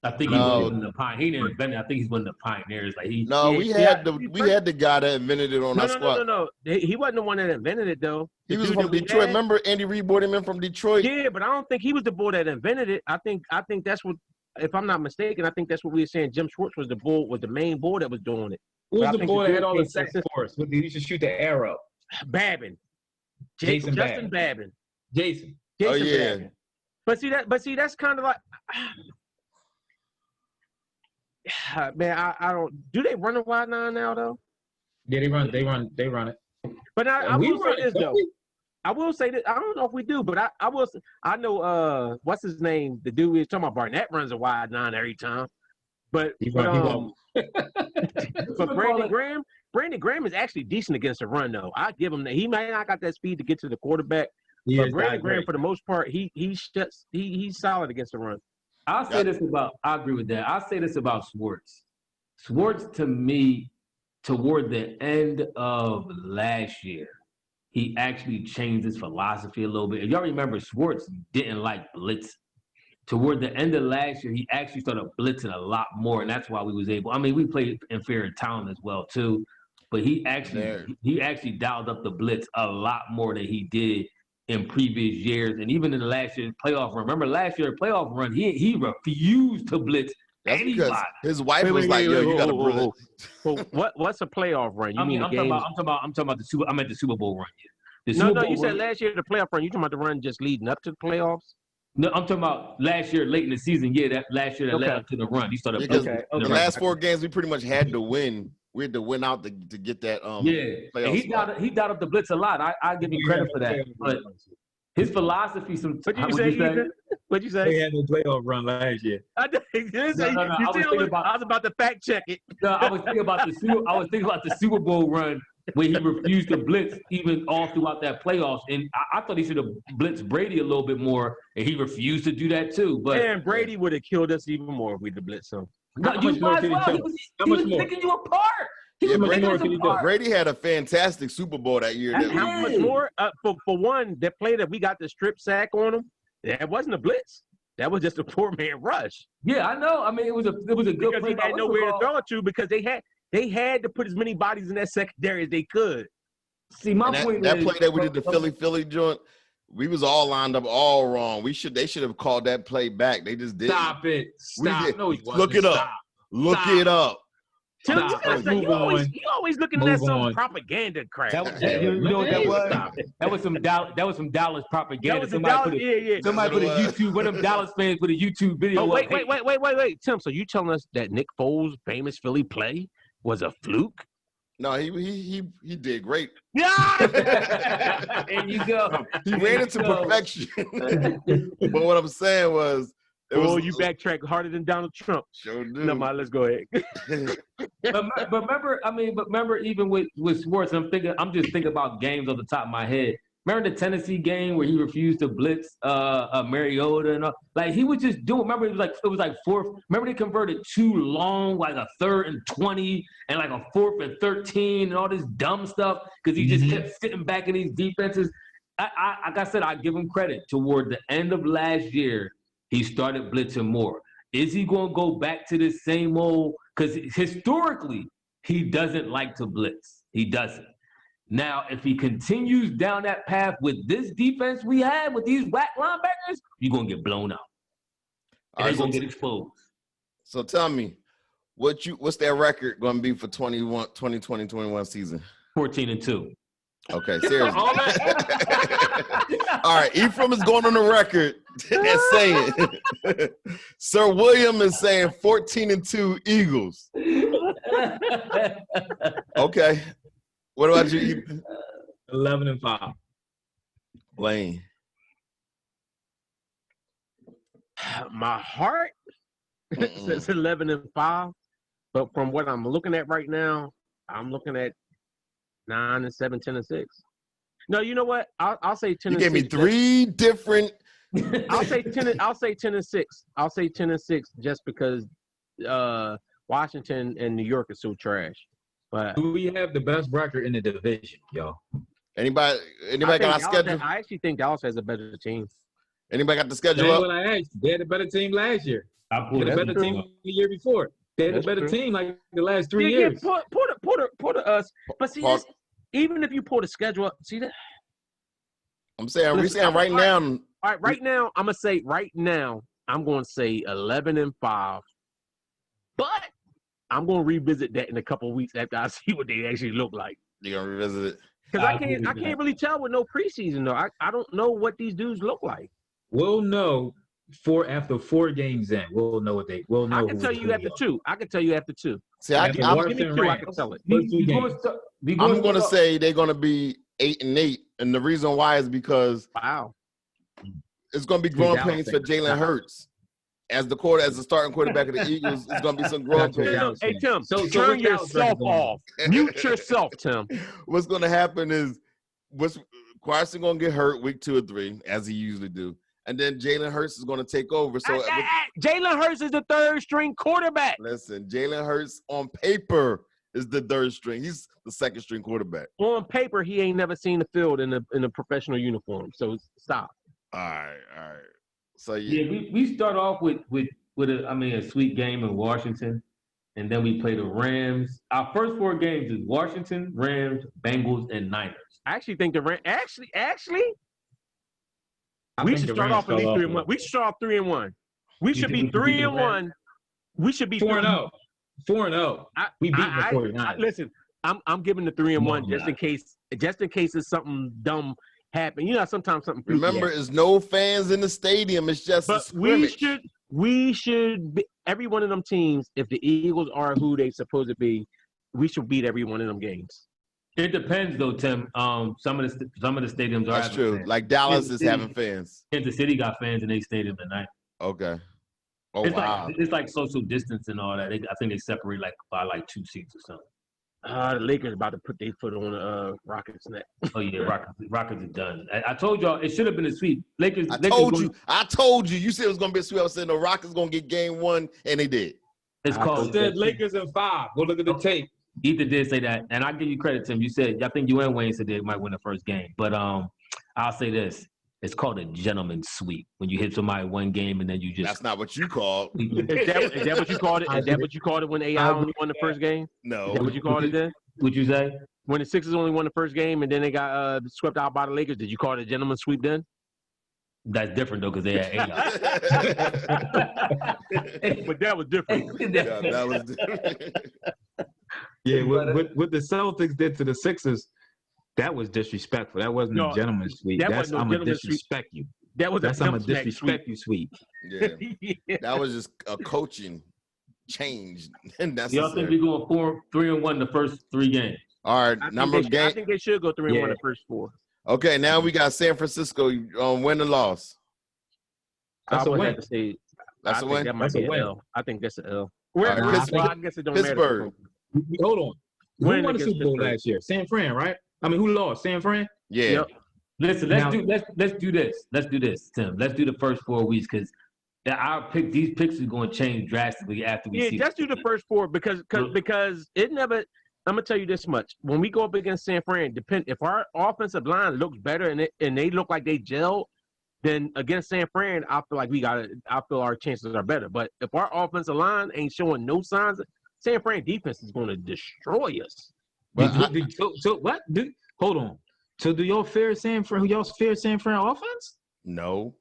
I think he's one of the pioneers. He didn't invent it. I think he's one of the pioneers. Like we had the guy that invented it on our squad. No. He wasn't the one that invented it though. He was from Detroit. Remember Andy Reid brought him in from Detroit? Yeah, but I don't think he was the boy that invented it. I think that's what, if I'm not mistaken, I think that's what we were saying. Jim Schwartz was the main boy that was doing it. Who was the boy that had all the sex for us? He used to shoot the arrow. Babin. Justin Babin. Jason. Oh yeah. Babin. But see that's kind of like, man. I don't. Do they run a wide nine now though? Yeah, they run it. But I We will say run this it, though. I will say that I don't know if we do, but I will. I know what's his name? The dude we was talking about, Barnett runs a wide nine every time. But Brandon Graham is actually decent against the run though. I give him that. He might not got that speed to get to the quarterback, but Brandon Graham for the most part he's solid against the run. I agree with that. I'll say this about Schwartz. Schwartz, to me, toward the end of last year, he actually changed his philosophy a little bit. If y'all remember, Schwartz didn't like blitz. Toward the end of last year, he actually started blitzing a lot more, and that's why we was able. I mean, we played inferior talent as well too, but he actually dialed up the blitz a lot more than he did in previous years, and even in the last year's playoff run. Remember last year's playoff run, he refused to blitz anybody. Because his wife was like, "Yo, you got to blitz." What's a playoff run? You mean the game? I'm talking about the Super. I meant the Super Bowl run. You said last year the playoff run. You talking about the run just leading up to the playoffs? No, I'm talking about last year, late in the season. Yeah, that last year that led up to the run. He started. The last 4 games we pretty much had to win. We had to win out to get that. And he dialed up the blitz a lot. I give him credit for that. But his philosophy. What'd you say? They had no playoff run last year. I was about to fact check it. No, I was thinking about the Super Bowl run where he refused to blitz even all throughout that playoffs. And I thought he should have blitzed Brady a little bit more, and he refused to do that too. But and Brady would have killed us even more if we'd have blitzed him. He was picking you apart. Brady had a fantastic Super Bowl that year. How much more? For one, that play that we got the strip sack on him, that wasn't a blitz. That was just a poor man rush. Yeah, I know. I mean, it was a good because play. He had nowhere to throw it to because they had to put as many bodies in that secondary as they could. See, my point that is, play that we did the Philly joint, we was all lined up all wrong. They should have called that play back. They just didn't. Stop it. Stop. No, look it up. Look it up. You always looking at some propaganda crap. You know what that was? That was some Dallas propaganda. Somebody put a YouTube. One of them Dallas fans put a YouTube video. Oh, wait, Tim. So you telling us that Nick Foles' famous Philly play was a fluke? No, he did great. Yeah. There you go. He ran into perfection. But what I'm saying was. You backtrack harder than Donald Trump. Sure do. No, let's go ahead. but remember, even with Schwartz, I'm just thinking about games off the top of my head. Remember the Tennessee game where he refused to blitz Mariota and all? Like he was just doing. Remember it was like fourth. Remember they converted 2 long, like a 3rd and 20, and like a 4th and 13, and all this dumb stuff because he just kept sitting back in these defenses. Like I said, I give him credit. Toward the end of last year, he started blitzing more. Is he going to go back to the same old? Because historically, he doesn't like to blitz. He doesn't. Now, if he continues down that path with this defense we have, with these whack linebackers, you're going to get blown out. And they're going to get exposed. So tell me, what's their record going to be for 2020-21 season? 14-2. Okay, seriously. All right, Ephraim is going on the record and saying, Sir William is saying 14-2 Eagles. Okay. What about you? 11-5. Lane. My heart says 11-5, but from what I'm looking at right now, I'm looking at 9-7, 10-6. No, you know what? I'll say 10. You gave me 3 different. I'll say 10. I'll say 10-6. I'll say 10-6 just because Washington and New York are so trash. But we have the best record in the division, yo. Anybody got our schedule? I actually think Dallas has a better team. Anybody got the schedule up? What I asked. They had a better team last year. They had a better team the year before. They had a better team like the last 3 years. Yeah, put us. But see, even if you pull the schedule up, see that? I'm saying, we're saying right now. All right, right now, I'm going to say right now, I'm going to say 11-5. But I'm going to revisit that in a couple of weeks after I see what they actually look like. You're going to revisit it? Because I can't really tell with no preseason, though. I don't know what these dudes look like. We'll know after 4 games in. We'll know what they. We'll know. I can tell you after 2. I can tell you after 2. See, After I'm Give me 2. I can tell it. First 2 games. going to say they're going to be 8-8, and the reason why is because Wow, it's going to be growing pains for Jalen Hurts as the starting quarterback of the Eagles. It's going to be some growing pains. Hey Tim, So turn what's yourself off. Mute yourself, Tim. What's going to happen is Carson going to get hurt week 2 or 3, as he usually do. And then Jalen Hurts is going to take over. So Jalen Hurts is the 3rd string quarterback. Listen, Jalen Hurts on paper is the 3rd string. He's the 2nd string quarterback. On paper, he ain't never seen the field in a professional uniform. So stop. All right. So we start off with a sweet game in Washington, and then we play the Rams. Our first 4 games is Washington, Rams, Bengals, and Niners. I actually think the Rams we should start off at least 3-1. We should start off 3-1. We should be 3-1. We should be 4-0. 4-0. We beat the 49ers. Listen, I'm giving the 3-1 just in case it's something dumb happen. You know, sometimes something. Remember, there's no fans in the stadium. It's just a scrimmage. We should be, every one of them teams. If the Eagles are who they supposed to be, we should beat every one of them games. It depends, though, Tim. Some of the stadiums are. That's true. Fans. Like Dallas is having fans. Kansas City got fans in their stadium tonight. Okay. Oh, wow. It's like social distance and all that. I think they separate by 2 seats or something. The Lakers about to put their foot on the Rockets' neck. Oh yeah, Rockets are done. I told y'all it should have been a sweep. Lakers. I told you. You said it was gonna be a sweep. I said the Rockets gonna get game 1, and they did. It's called. Said Lakers in 5. Go look at the tape. Ether did say that, and I give you credit, Tim. You said I think you and Wayne said they might win the first game, but I'll say this: it's called a gentleman's sweep when you hit somebody 1 game and then you just. That's not what you called. Is that what you called it? Is that what you called it when AI only won the first game? No. Is that what you called it then? What'd you say? When the Sixers only won the first game and then they got swept out by the Lakers, did you call it a gentleman's sweep then? That's different though, because they had AI. But that was different. Yeah, that was different. Yeah, what the Celtics did to the Sixers, that was disrespectful. That wasn't a gentleman's sweep. I'm gonna disrespect you. That's I'm gonna disrespect you sweep. Yeah. That was just a coaching change. Y'all think we're going 3-1 the first 3 games? All right, I think they should go 3-1 the first 4. Okay, now we got San Francisco win or loss. That's a win. That's a win. That might be an L. I think that's an L. I guess it don't Pittsburgh. matter. Hold on. Who won the Super Bowl last year? San Fran, right? I mean, who lost? San Fran? Yeah. Yep. Listen, let's do this. Let's do this, Tim. Let's do the first 4 weeks because these picks are going to change drastically after we see. Yeah, let's do the first 4 because it never. I'm gonna tell you this much: when we go up against San Fran, if our offensive line looks better and they look like they gel, then against San Fran, I feel our chances are better. But if our offensive line ain't showing no signs, San Fran defense is going to destroy us. Hold on. So do y'all fear San Fran offense? No,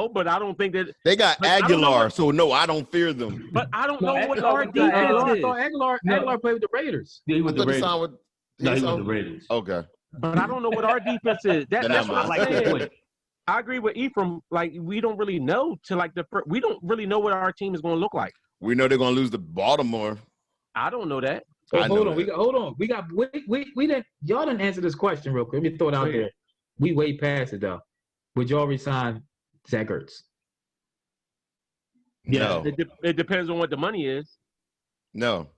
but I don't think that they got Aguilar. So no, I don't fear them. But I don't know what our defense is. Aguilar played with the Raiders. Yeah, he was the Raiders. He was the Raiders. Okay. But I don't know what our defense is. That's what I like to point. I agree with Ephraim. Like we don't really know we don't really know what our team is going to look like. We know they're going to lose to Baltimore. I don't know that. Hold on. Y'all didn't answer this question real quick. Let me throw it out there. We way past it though. Would y'all resign Zach Ertz? Yeah. No. It depends on what the money is. No.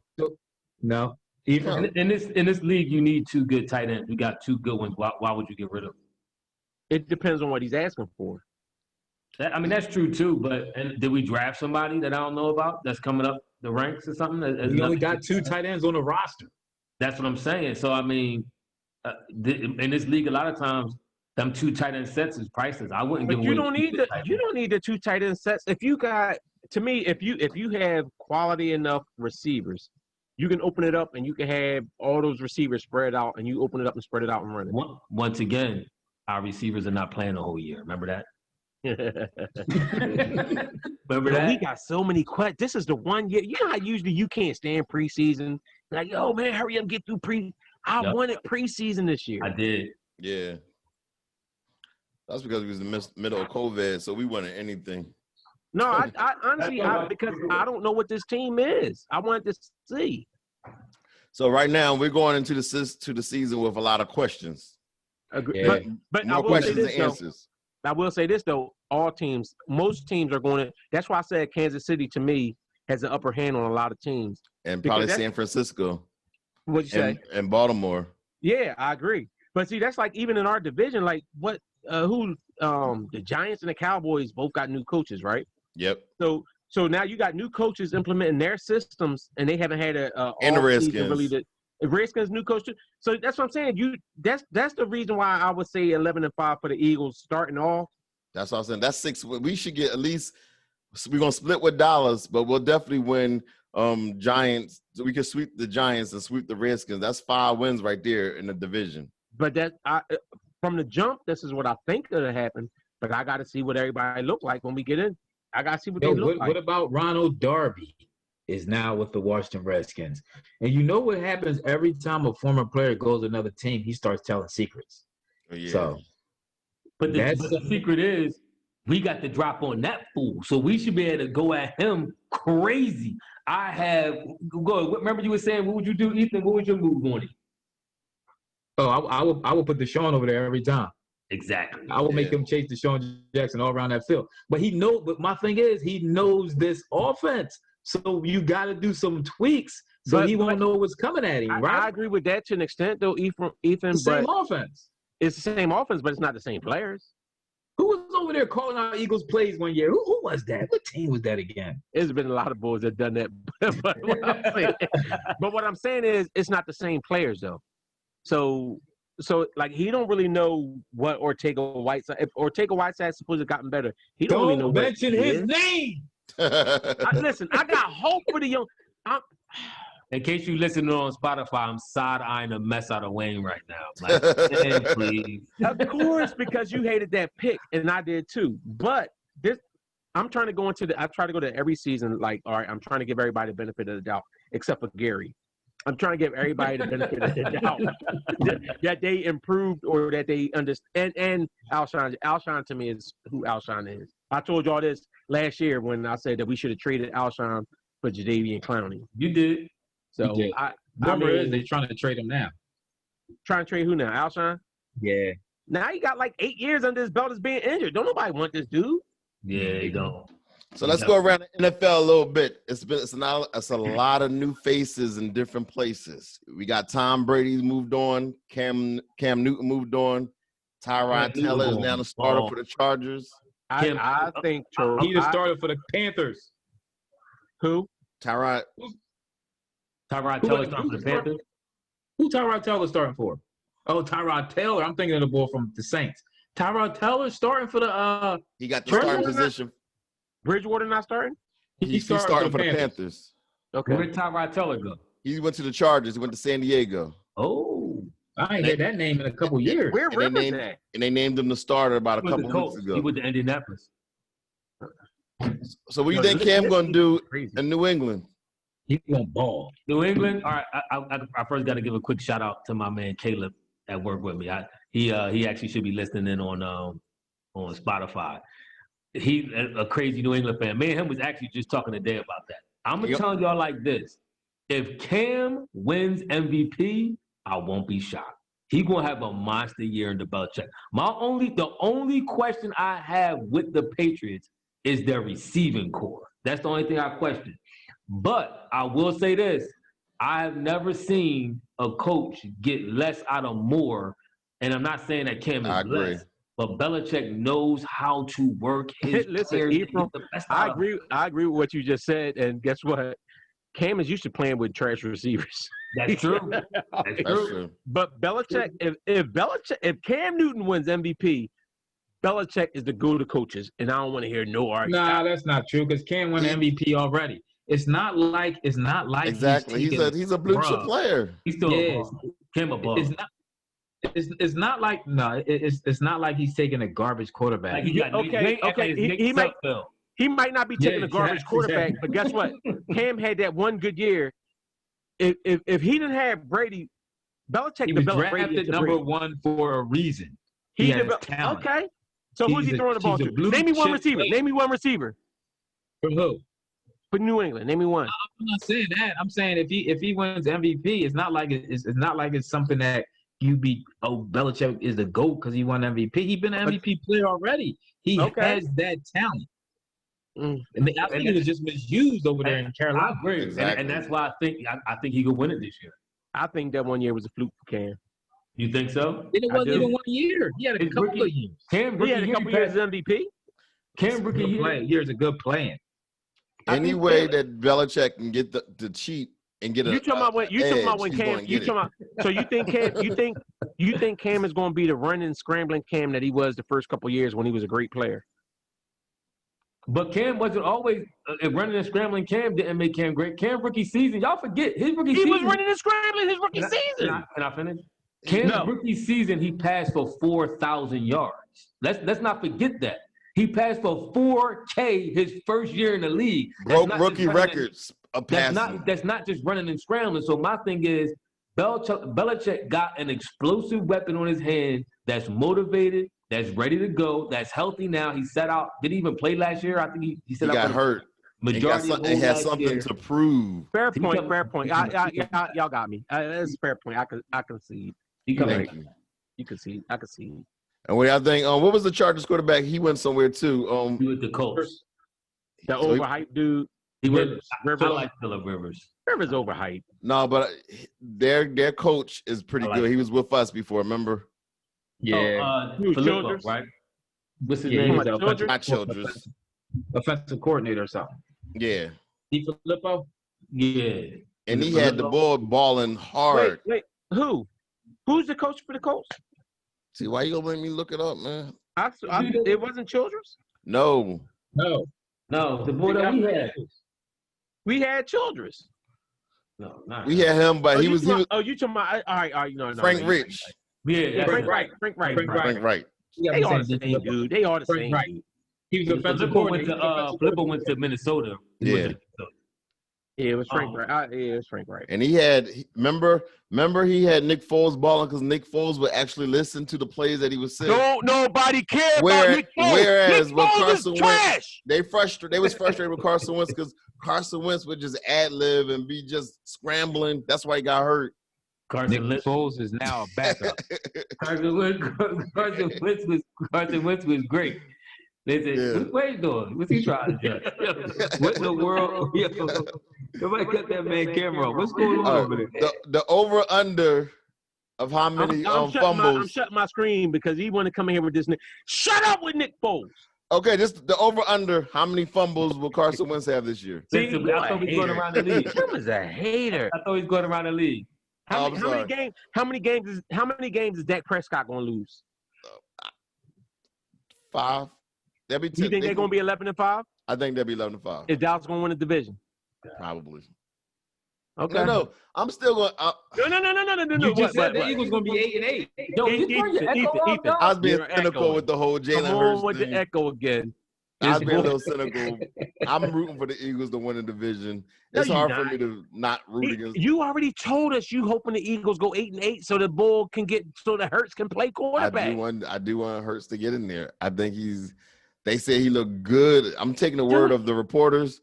No. Even in this league, you need 2 good tight ends. We got 2 good ones. Why would you get rid of them? It depends on what he's asking for. That's true too. But did we draft somebody that I don't know about that's coming up the ranks or something? We only got 2 tight ends on the roster. That's what I'm saying. So in this league, a lot of times, them 2 tight end sets is priceless. I wouldn't give away. You don't need the 2 tight end sets. If you got, to me, if you have quality enough receivers, you can open it up and you can have all those receivers spread out, and you open it up and spread it out and run it. Once again, our receivers are not playing the whole year. Remember that? Remember that? We got so many questions. This is the one year. You know how usually you can't stand preseason. Like, yo, man, hurry up, get through I wanted preseason this year. I did. Yeah. That's because we was in the middle of COVID, so we wanted anything. No, I honestly, because I don't know what this team is. I wanted to see. So right now we're going into the season with a lot of questions. Yeah. But More questions than answers. I will say this though: most teams are going to. That's why I said Kansas City to me has an upper hand on a lot of teams, and probably San Francisco. What'd you say? And Baltimore. Yeah, I agree. But see, that's like even in our division, like what? The Giants and the Cowboys both got new coaches, right? Yep. So now you got new coaches implementing their systems, and they haven't had and the Redskins. Really the Redskins new coach. So that's what I'm saying. That's the reason why I would say 11-5 for the Eagles starting off. That's what I'm saying. That's 6. We should get at least. We're gonna split with Dallas, but we'll definitely win. Giants. So we can sweep the Giants and sweep the Redskins. That's 5 wins right there in the division. But from the jump, this is what I think gonna happen. But I got to see what everybody look like when we get in. I got to see what they look like. What about Ronald Darby is now with the Washington Redskins? And you know what happens every time a former player goes to another team, he starts telling secrets. Yeah. So, but the secret is we got the drop on that fool. So we should be able to go at him crazy. Remember you were saying, what would you do, Ethan? What would your move on it? Oh, I will put Deshaun over there every time. Exactly. I will make him chase Deshaun Jackson all around that field. But my thing is, he knows this offense. So you got to do some tweaks so he won't know what's coming at him, right? I agree with that to an extent, though, Ethan. It's the same offense. It's the same offense, but it's not the same players. Who was over there calling out Eagles plays one year? Who was that? What team was that again? There's been a lot of boys that done that. But what I'm saying is, it's not the same players, though. So like he don't really know what Ortega-Whiteside. If Ortega-Whiteside's supposed to have gotten better, he don't really know. Don't mention his name. Listen, I got hope for the young. In case you listen on Spotify, I'm side-eyeing the mess out of Wayne right now. Like, please. Of course, because you hated that pick, and I did too. But I'm trying to go I try to go to every season. Like, all right, I'm trying to give everybody the benefit of the doubt, except for Gary. I'm trying to give everybody the benefit of the doubt that they improved or that they understand. And Alshon. Alshon to me is who Alshon is. I told y'all this last year when I said that we should have traded Alshon for Jadeveon Clowney. You did. So Rumor is they're trying to trade him now. Trying to trade who now? Alshon? Yeah. Now he got like 8 years under his belt as being injured. Don't nobody want this dude. Yeah, they don't. So let's go around the NFL a little bit. It's a lot of new faces in different places. We got Tom Brady moved on, Cam Newton moved on, Tyrod Taylor is now the starter for the Chargers. I think he the starter for the Panthers. Who? Tyrod Taylor starting for the Panthers. Who Tyrod Taylor starting for? Oh, Tyrod Taylor. I'm thinking of the boy from the Saints. Tyrod Taylor starting for the he got the starting position. Bridgewater not starting? He's starting for the Panthers. Okay. Where did Tyrod Taylor go? He went to the Chargers. He went to San Diego. Oh. I ain't heard that name in a couple years. Where Rivers at? And they named him the starter about a couple weeks ago. He went to Indianapolis. So what do you think Cam going to do in New England? He going to ball. New England? All right. I first got to give a quick shout out to my man Caleb at work with me. He actually should be listening in on Spotify. He's a crazy New England fan. Me and him was actually just talking today about that. I'm going to tell y'all like this. If Cam wins MVP, I won't be shocked. He's going to have a monster year in the Belichick. The only question I have with the Patriots is their receiving core. That's the only thing I question. But I will say this. I have never seen a coach get less out of more. And I'm not saying that Cam is less. But Belichick knows how to work his players. Ephraim, I agree with what you just said. And guess what? Cam is used to playing with trash receivers. That's true. That's true. But Belichick, if Cam Newton wins MVP, Belichick is the go-to coaches, and I don't want to hear no argument. Nah, that's not true because Cam won MVP already. It's not like exactly. He's a blue chip player. He's still Cam above. It's not like it's not like he's taking a garbage quarterback. He might not be taking a garbage quarterback, but guess what? Cam had that one good year. If he didn't have Brady, Belichick he was developed drafted Brady number Brady. one for a reason. He has talent. Okay, So who's he throwing the ball to? Name me one receiver. Name me one receiver. For who? For New England. Name me one. I'm not saying that. I'm saying if he wins MVP, it's not like it's something that you be Belichick is the GOAT because he won MVP. He's been an MVP player already. He has that talent. I think it was just misused over there in Carolina. I agree, exactly. and that's why I think he could win it this year. I think that 1 year was a fluke for Cam. You think so? It wasn't even 1 year. He had a couple of years. He had a couple years as MVP. Cam rookie years of good playing. Any way that Belichick can get the cheat and get you talking about when Cam? So you think Cam is going to be the running, scrambling Cam that he was the first couple of years when he was a great player? But Cam wasn't always running and scrambling. Cam didn't make Cam great. Cam rookie season, y'all forget his rookie season. He was running and scrambling his rookie season. Can I finish? Cam's rookie season, he passed for 4,000 yards. Let's not forget that. He passed for 4K his first year in the league. Broke rookie records of passing. That's not just running and scrambling. So my thing is, Belichick got an explosive weapon on his hand that's motivated, that's ready to go, that's healthy now. He set out. Did he even play last year? I think he set out. He got hurt. Majority he had something to prove. Fair point. Y'all got me. That's a fair point. I can see. You can see. I can see. And I think, what was the Chargers quarterback? He went somewhere too. He was the Colts. The overhyped dude. He went. I like Phillip Rivers. Rivers overhyped. No, but their coach is pretty good. He was with us before. Remember? Yeah. Filippo, right? What's his name? Not Childress. Offensive coordinator or something. Yeah. Filippo? Yeah. And he had the ball balling hard. Wait. Who? Who's the coach for the Colts? See, why you gonna make me look it up, man? It wasn't Childress? No. The boy that we had. We had Childress. No, we had him, but he was. You talking about? All right. No. Frank Rich. Yeah, Frank Wright. Frank Wright. They are the same dude. They are the same dude. He was offensive coordinator. Filippo went to Minnesota. Yeah, it was Frank Wright. It was Frank Wright. And he had remember he had Nick Foles balling because Nick Foles would actually listen to the plays that he was saying. Don't nobody care about Nick Foles. Whereas Nick with Foles Carson is Wentz, trash. they was frustrated with Carson Wentz because Carson Wentz would just ad-lib and be just scrambling. That's why he got hurt. Nick Foles is now a backup. Carson Wentz was great. They said, "What he doing? What's he trying to do? What in the world? Somebody cut that man camera off. What's going on over there?" The over-under of how many fumbles. I'm shutting my screen because he want to come in here with this. Shut up with Nick Foles. Okay, just the over-under. How many fumbles will Carson Wentz have this year? I thought he was going around the league. Him is a hater. I thought he was going around the league. How many games is Dak Prescott going to lose? 5. That'd be 10. You think they're going to be 11-5? I think they'll be 11-5. Is Dallas going to win the division? Probably. Okay. No. I'm still going. No. You just said the Eagles going to be 8-8. Yo, Ethan. I was being cynical with the whole Jalen Hurts with thing. The echo again. I was being a little cynical. I'm rooting for the Eagles to win the division. It's hard for me to not root against. You already told us you hoping the Eagles go 8-8 so the bull can get so the Hurts can play quarterback. I do want Hurts to get in there. I think they say he looked good. I'm taking the word of the reporters,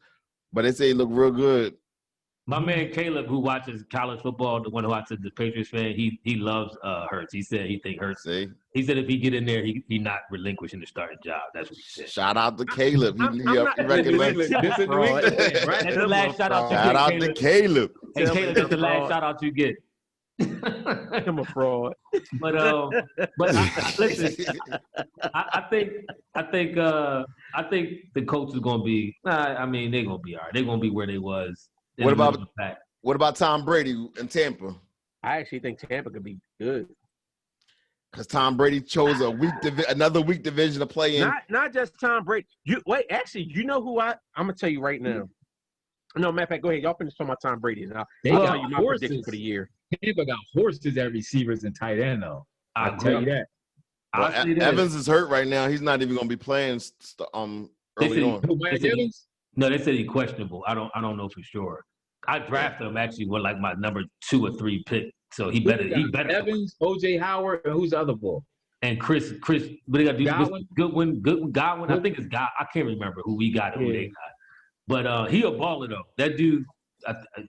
but they say he looked real good. My man Caleb, who watches college football, the one who watches the Patriots fan, he loves Hurts. He said he think Hurts. See? He said if he get in there, he not relinquishing the starting job. That's what he said. Shout out to Caleb. He recognized. This is New England, right? That's the last shout out. Shout out to Caleb. Hey, Caleb, that's the last shout out you get. I'm a fraud. But listen, I think the coach is going to be. I mean, they're going to be all right. They're going to be where they was. What about Tom Brady in Tampa? I actually think Tampa could be good. Because Tom Brady chose another weak division to play in. Not just Tom Brady. You know who I'm gonna tell you right now. No, matter of fact, go ahead. Y'all finish talking about Tom Brady now. I'll tell you my prediction for the year. Tampa got horses at receivers and tight end though. I'll tell you that. Well, Evans is hurt right now. He's not even gonna be playing early on. No, they said he's questionable. I don't know for sure. I drafted him actually with like my number 2 or 3 pick. So he better. Evans, OJ Howard, and who's the other boy? and Chris, what they got to do? Godwin? Godwin. I think it's God. I can't remember who we got or who they got. But he a baller though. That dude,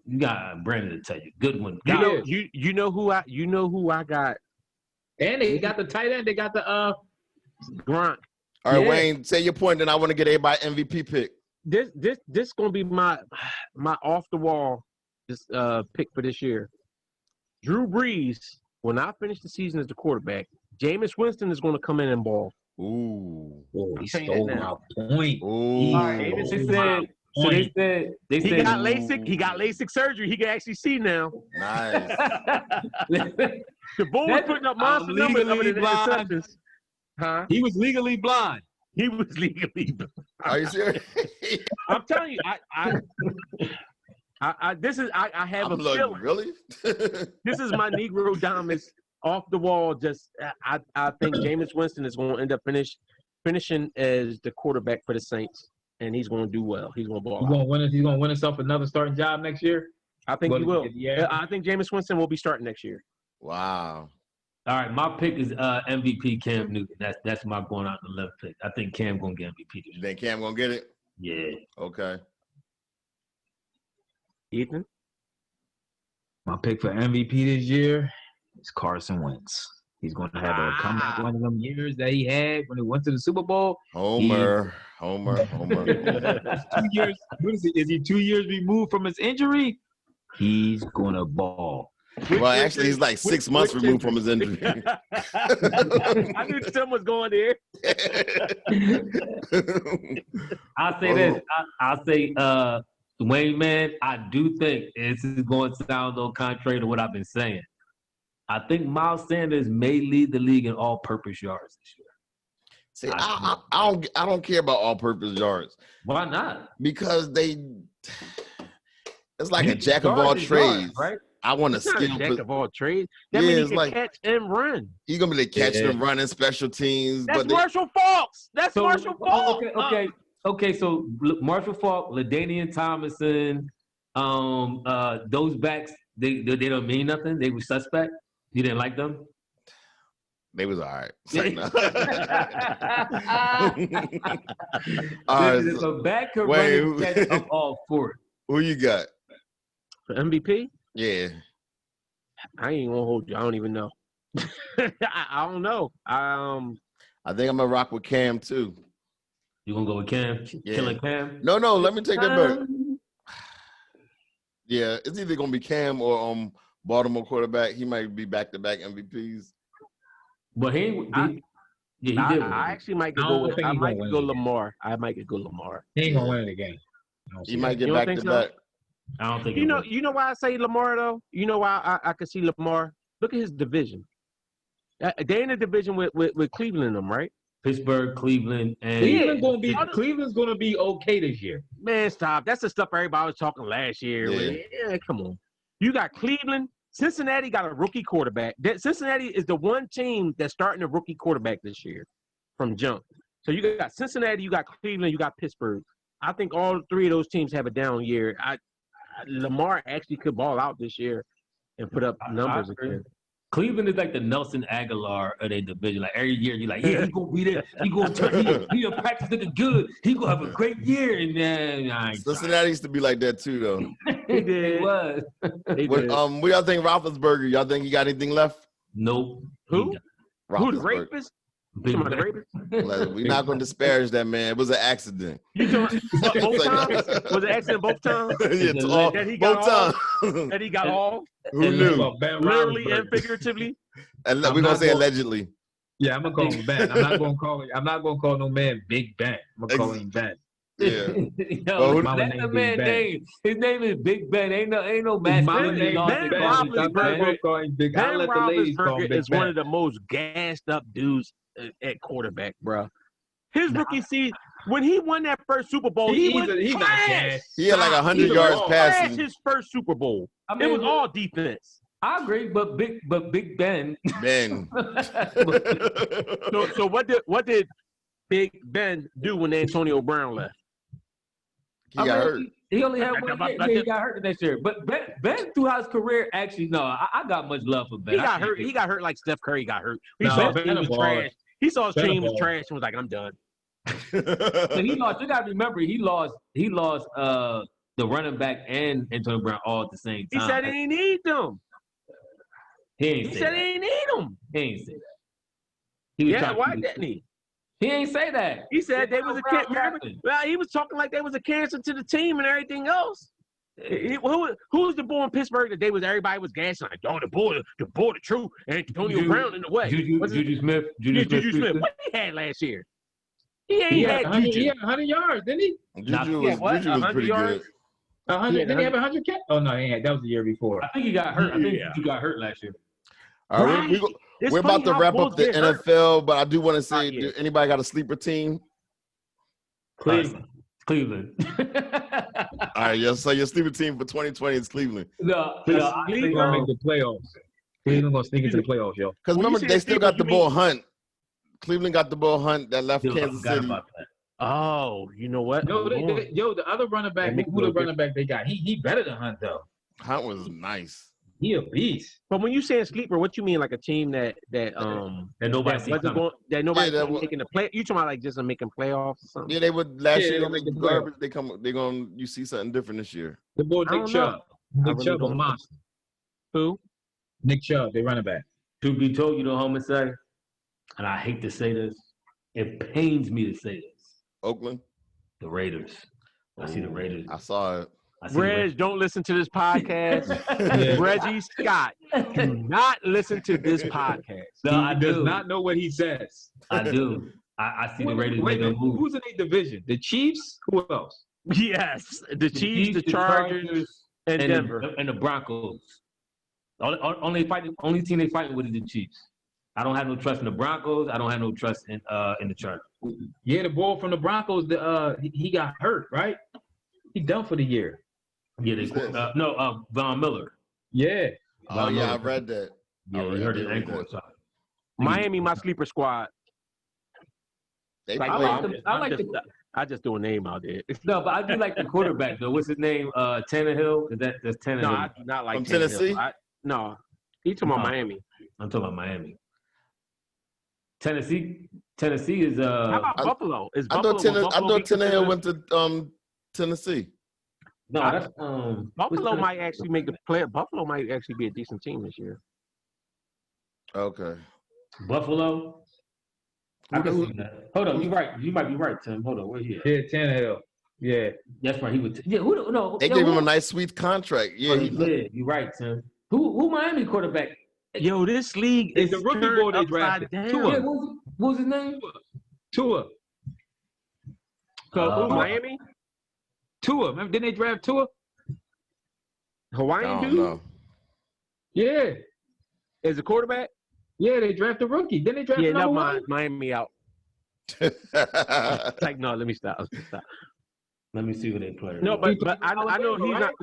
you got Brandon to tell you. Goodwin. You know who I got. And they got the tight end. They got the Gronk. All right, Wayne, say your point, then I want to get everybody MVP pick. This gonna be my off the wall pick for this year. Drew Brees will not finish the season as the quarterback. Jameis Winston is going to come in and ball. Ooh. he stole my point. Ooh. They said he got LASIK. He got LASIK surgery. He can actually see now. Nice. The Bulls was putting up monster numbers over the interceptions. Huh? He was legally blind. He was legally blind. Are you serious? I'm telling you, I have a feeling. Really? This is my Negro Domus off the wall. Just I think Jameis Winston is going to end up finishing as the quarterback for the Saints, and he's going to do well. He's going to ball. He's going to win himself another starting job next year. I think he will. Yeah, I think Jameis Winston will be starting next year. Wow. All right, my pick is MVP Cam Newton. That's my going out the left pick. I think Cam gonna get MVP. You think Cam gonna get it? Yeah. Okay. Ethan? My pick for MVP this year is Carson Wentz. He's going to have a comeback one of them years that he had when he went to the Super Bowl. Homer. 2 years. Is he 2 years removed from his injury? He's going to ball. Well, actually, he's like 6 months removed from his injury. I knew Tim was going there. I'll say this. I'll say, Wayne, man, I do think this is going to sound a little contrary to what I've been saying. I think Miles Sanders may lead the league in all-purpose yards this year. See, I don't care about all-purpose yards. Why not? Because it's like a jack of all trades, right? I want to It's not a skill. jack of all trades. That means he can catch and run. He's gonna be the catching and running special teams. That's Marshall Faulks. Marshall Faulks. Okay. So Marshall Faulk, LaDainian Tomlinson, those backs, they don't mean nothing. They were suspect. You didn't like them? They was all right. If a back could run, I'm all for it. Who you got for MVP? Yeah, I ain't gonna hold you. I don't even know. I don't know. I think I'm gonna rock with Cam too. You gonna go with Cam? Yeah. Killing Cam? No. Let me take that back. Yeah, it's either gonna be Cam or Baltimore quarterback. He might be back-to-back MVPs. But he did. I actually might go Lamar. I might go Lamar. He ain't gonna win it again. He might get back-to-back. I don't think you know why I say Lamar though. You know why I could see Lamar. Look at his division. They in a division with Cleveland and them, right? Pittsburgh, Cleveland, and Cleveland's gonna be okay this year. Man, stop. That's the stuff everybody was talking last year. Yeah, come on. You got Cleveland. Cincinnati got a rookie quarterback. Cincinnati is the one team that's starting a rookie quarterback this year from jump. So you got Cincinnati, you got Cleveland, you got Pittsburgh. I think all three of those teams have a down year. Lamar actually could ball out this year and put up numbers again. Cleveland is like the Nelson Aguilar of their division. Like every year, you're like, yeah, he's gonna be there. He's gonna turn. He gonna practice looking good. He's gonna have a great year. And then Cincinnati used to be like that too, though. He did. It was. What y'all think, Roethlisberger? Y'all think he got anything left? Nope. Who? Who the rapist? We're not going to disparage that man. It was an accident. You talking both times? Was it an accident both times? Yeah, both times. That he got all? Who knew? Literally and figuratively. And we're gonna say allegedly. Yeah, I'm gonna call him Ben. I'm not gonna call no man Big Ben. I'm gonna call him Ben. Yeah. Yo, that's the man's name. His name is Big Ben. Ain't no match. Ben Roethlisberger is one of the most gassed up dudes at quarterback, bro. His rookie season, when he won that first Super Bowl, he not gassed. He had like 100 yards passing. His first Super Bowl. It was all defense. I agree, but Big Ben. So what did Big Ben do when Antonio Brown left? He got hurt. He only had one game. Yeah, he got hurt the next year. But Ben throughout his career, actually, no, I got much love for Ben. He got hurt. He got hurt like Steph Curry got hurt. He No, saw his Ben team a was baller. trash. He saw his Ben a team was baller. trash and was like, I'm done. So he lost. You gotta remember, he lost the running back and Antonio Brown all at the same He time. said he ain't need them. He said he ain't need them. He ain't say that. He was Yeah, trying to why be- didn't he? He ain't say that. He said they was a Brown cancer. captain. Well, he was talking like they was a cancer to the team and everything else. Who was the boy in Pittsburgh that everybody was gassing like, oh, the boy, the truth, and Antonio Brown in the way. Juju Smith. Juju Smith. What he had last year? He ain't He had had 100, Juju. he had 100 yards, didn't he? Juju Yeah, was, what? Juju was 100 pretty yards? good. 100. Yeah, Didn't he have 100 catch? Oh no, he ain't. That was the year before. I think he got hurt. I think Yeah. he got hurt last year. All right, Right. It's we're about funny to how wrap Bulls up the get hurt. NFL, but I do want to say, Yeah. do anybody got a sleeper team? Cleveland. All right, yes. So your sleeper team for 2020 is Cleveland. No, Cleveland I think, gonna make the playoffs. Cleveland gonna sneak into the playoffs, yo. Because When you remember, say they a still sleeper, got the you bull mean- Hunt. Cleveland got the bull Hunt that left Dude, I Kansas forgot City. about that. Oh, you know what? Yo, the other running back, That make who the no running back they got? He better than Hunt though. Hunt was nice. He a beast. But when you say a sleeper, what you mean? Like a team that And nobody sees wasn't coming. going, that nobody Yeah, that was- making the play. You talking about like just making playoffs or something? Yeah, they would last Yeah, year. they They make the was garbage. They're gonna. You see something different this year. The boy I Nick don't Chubb. know. Nick really Chubb a don't know. monster. Who? Nick Chubb, they running back. To be told, you know what I'm gonna say, and I hate to say this, it pains me to say this. Oakland. The Raiders. I see the Raiders. I saw it. I see the Reg, don't listen to this podcast. Yeah. Reggie Scott, do not listen to this podcast. No, He I does do. not know what he says. I do. I see the Raiders Wait, make a move. who's in their division? The Chiefs? Who else? Yes, the Chiefs, the Chargers, and Denver. and the Broncos. Only team they fighting with is the Chiefs. I don't have no trust in the Broncos. I don't have no trust in the Chargers. Yeah, the boy from the Broncos. He got hurt, right? He done for the year. Yeah, they Von Miller. Yeah. Oh yeah, I read that. Yeah, I he hurt his read ankle or that. something. Miami, my sleeper squad. They Like, played. I just threw a name out there. No, but I do like the quarterback though. What's his name? Tannehill. That's Tannehill. No, I do not like From Tannehill. Tennessee? No, he talking about No. Miami. I'm talking about Miami. Tennessee is How about I- Buffalo? Is I Buffalo? thought would Buffalo Tannehill be considered- went to Tennessee. no, that's Buffalo might actually make the play. Buffalo might actually be a decent team this year. Okay. Buffalo. I can see that. Hold on, you right. You might be right, Tim. Hold on, where he at? Yeah, Tannehill. Yeah. That's right. He would. Yeah. Who? No. They gave him a nice, sweet contract. Yeah, he looked. Yeah, you're right, Tim. Who Miami quarterback? Yo, this league It's is the rookie turned boy they upside drafted. down. Tua. Yeah, what was his name? Tua. So, Uh, Miami, Tua. Remember, didn't they draft Tua? I Hawaiian don't dude know. Yeah. is a quarterback. Yeah, they drafted a rookie. Didn't they draft Yeah, never number mind. one? Miami out. It's like, no, let me stop. Let me see who they play. No, but I know he's not.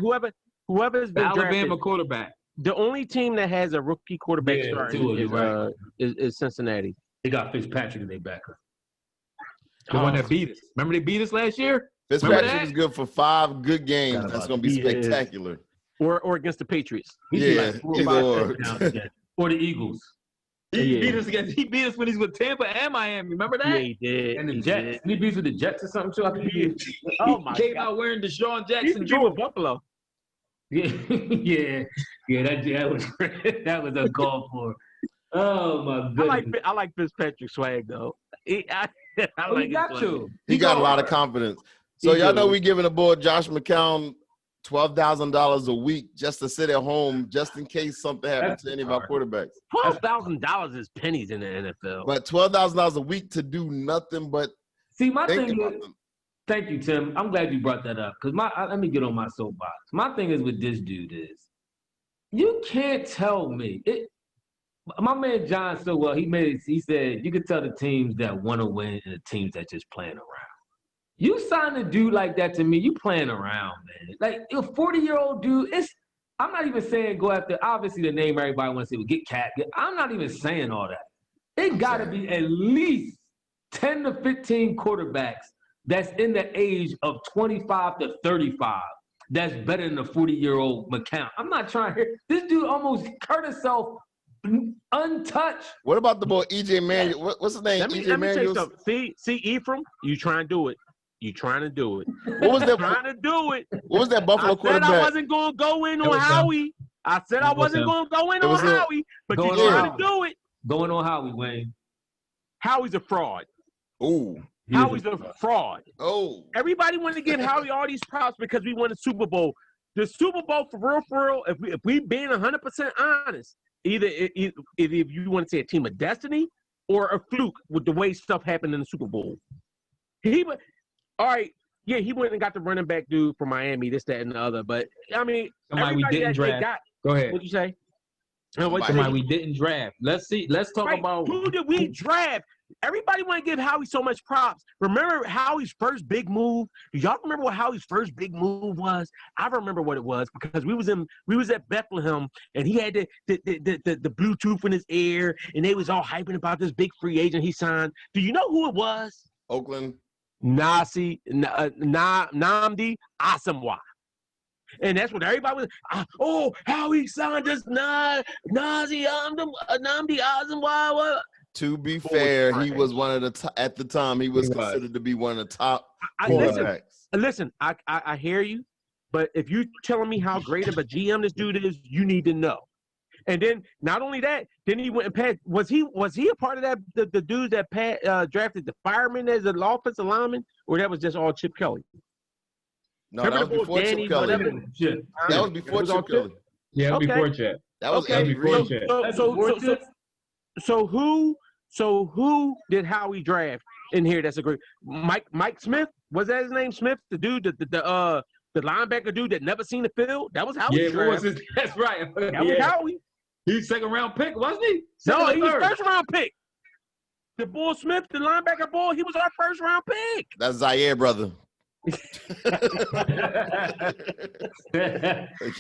Whoever's been The Alabama drafted. quarterback. The only team that has a rookie quarterback Yeah, starting Tua, is, you're right. is Cincinnati. they got Fitzpatrick in their backer. The one that beat us. Remember they beat us last year? Fitzpatrick that? is good for 5 good games. Forgot That's about going to be he is. spectacular. Or against the Patriots. He threw Yeah, like 4 or either 5 or. touchdowns again. Or the Eagles He Yeah. beat us when he's with Tampa and Miami. Remember Yeah, that? he did. and the He Jets. did. He beats with the Jets or something too. I think he Oh my Came God. out wearing Deshaun He Jackson used to be jewelry. with Buffalo. Yeah, that was that was uncalled for. Oh my goodness! I like Fitzpatrick's swag though. I Oh, like he his got swag. you. He got a lot of hard. confidence. So He y'all do. know we giving the boy Josh McCown $12,000 a week just to sit at home just in case something happens That's to any of our hard. quarterbacks. $12,000 is pennies in the NFL. But $12,000 a week to do nothing but See, my think thing about is, them. thank you, Tim. I'm glad you brought that up because let me get on my soapbox. My thing is with this dude is, you can't tell me it. My man John so well. He said you could tell the teams that want to win and the teams that just playing around. You sign a dude like that to me, you playing around, man. Like a 40-year-old dude. I'm not even saying go after. Obviously, the name everybody wants to say, get Cat. I'm not even saying all that. It got to be at least 10 to 15 quarterbacks that's in the age of 25 to 35 that's better than a 40-year-old McCown. I'm not trying to hear. This dude almost hurt himself untouched. What about the boy E.J. Manuel? What's his name? Let me tell you something. See, Ephraim, you trying to do it. You trying to do it. What was that? Trying to do it. What was that Buffalo quarterback? I said I wasn't going to go in on Howie. I said I wasn't going to go in on Howie, but you're trying to do it. Going on Howie, Wayne. Howie's a fraud. Ooh. Howie's a fraud. Oh. Everybody wanted to give Howie all these props because we won the Super Bowl. The Super Bowl, for real, if we being 100% honest, either if you want to say a team of destiny or a fluke with the way stuff happened in the Super Bowl. All right, yeah, he went and got the running back dude from Miami, this, that, and the other. But, I mean, somebody we didn't draft. Go ahead. What'd you say? Somebody we didn't draft. Let's talk about who did we draft? Everybody want to give Howie so much props. Remember Howie's first big move? Do y'all remember what Howie's first big move was? I remember what it was because we was at Bethlehem and he had the Bluetooth in his ear and they was all hyping about this big free agent he signed. Do you know who it was? Oakland. Nnamdi Asomugha. And that's what everybody was. Howie signed us Nnamdi Asomugha. To be fair, he was one of the at the time he was considered to be one of the top quarterbacks. Listen, I hear you, but if you're telling me how great of a GM this dude is, you need to know. And then not only that, then he went and passed. Was he a part of that the dude that drafted the fireman as an offensive lineman, or that was just all Chip Kelly? No, that was before Chip Kelly. That was before Chip Kelly. Yeah, it was before Chip. That was before Chip. So who did Howie draft in here? That's a great Mike Smith. Was that his name? Smith, the dude, the linebacker dude that never seen the field. That was Howie. Yeah, that's right. That was Howie. He was second round pick, wasn't he? No, he was first round pick. The Bull Smith, the linebacker Bull, he was our first round pick. That's Zaire, brother. I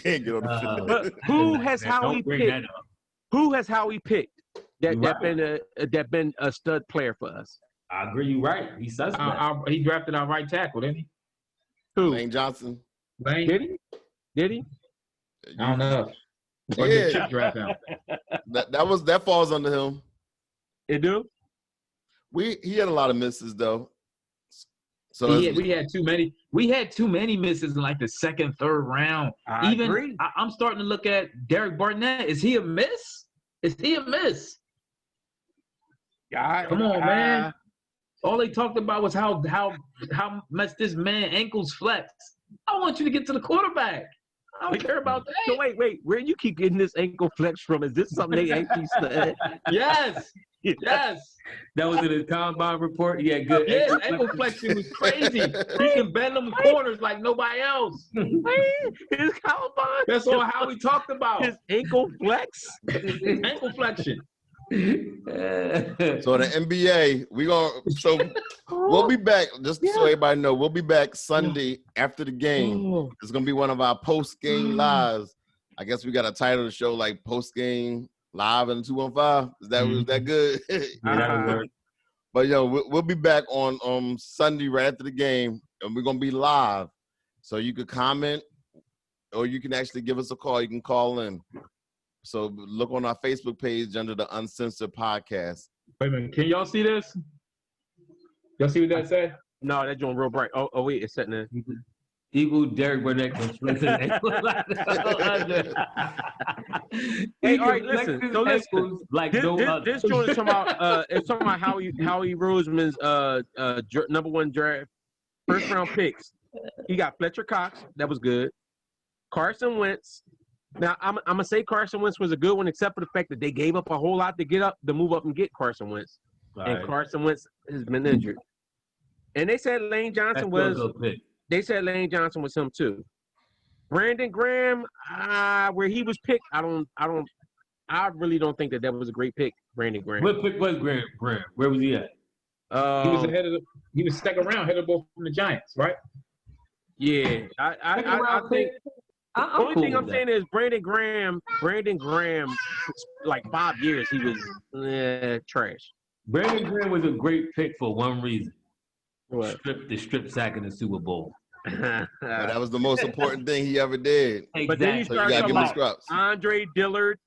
can't get on the But who has Howie picked? Who has Howie picked? That been a stud player for us. I agree. You're right. He says he drafted our right tackle, didn't he? Who? Lane Johnson. Did he? I don't know. Or did Chip draft him? That falls under him. It do? He had a lot of misses though. So we had too many. We had too many misses in like the second, third round. I agree. I'm starting to look at Derek Barnett. Is he a miss? Come on, man. All they talked about was how much this man ankles flex. I want you to get to the quarterback. I don't care about that. So wait. Where you keep getting this ankle flex from? Is this something they actually said? Yes. That was in the combine report. Yeah, good. Yeah, ankle flexion was crazy. He can bend them corners like nobody else. His combine. That's all how we talked about. His ankle flex. Ankle flexion. So the NBA, we'll be back. Just so everybody know, we'll be back Sunday after the game. It's gonna be one of our post-game lives. I guess we got a title to show like post-game live in the 215. Is that good? That'll work. But we'll be back on Sunday right after the game, and we're gonna be live. So you could comment, or you can actually give us a call. You can call in. So look on our Facebook page under the Uncensored Podcast. Wait a minute, can y'all see this? Y'all see what that said? No, that's doing real bright. Oh wait, it's sitting there. Eagle Derek Burnett. Hey, all right, listen. So listen. Like this joint is talking about Howie Roseman's number one draft, first round picks. He got Fletcher Cox. That was good. Carson Wentz. Now I'm gonna say Carson Wentz was a good one, except for the fact that they gave up a whole lot to move up and get Carson Wentz, and Carson Wentz has been injured. And they said Lane Johnson was. They said Lane Johnson was him too. Brandon Graham, where he was picked, I really don't think that was a great pick. Brandon Graham. What pick was Graham? Where was he at? He was second round, headed from the Giants, right? Yeah, I think. The only thing I'm saying is Brandon Graham, like 5 years, he was trash. Brandon Graham was a great pick for one reason. What? The strip sack in the Super Bowl. But that was the most important thing he ever did. But then you So you start gotta talking give him the about scraps. Andre Dillard,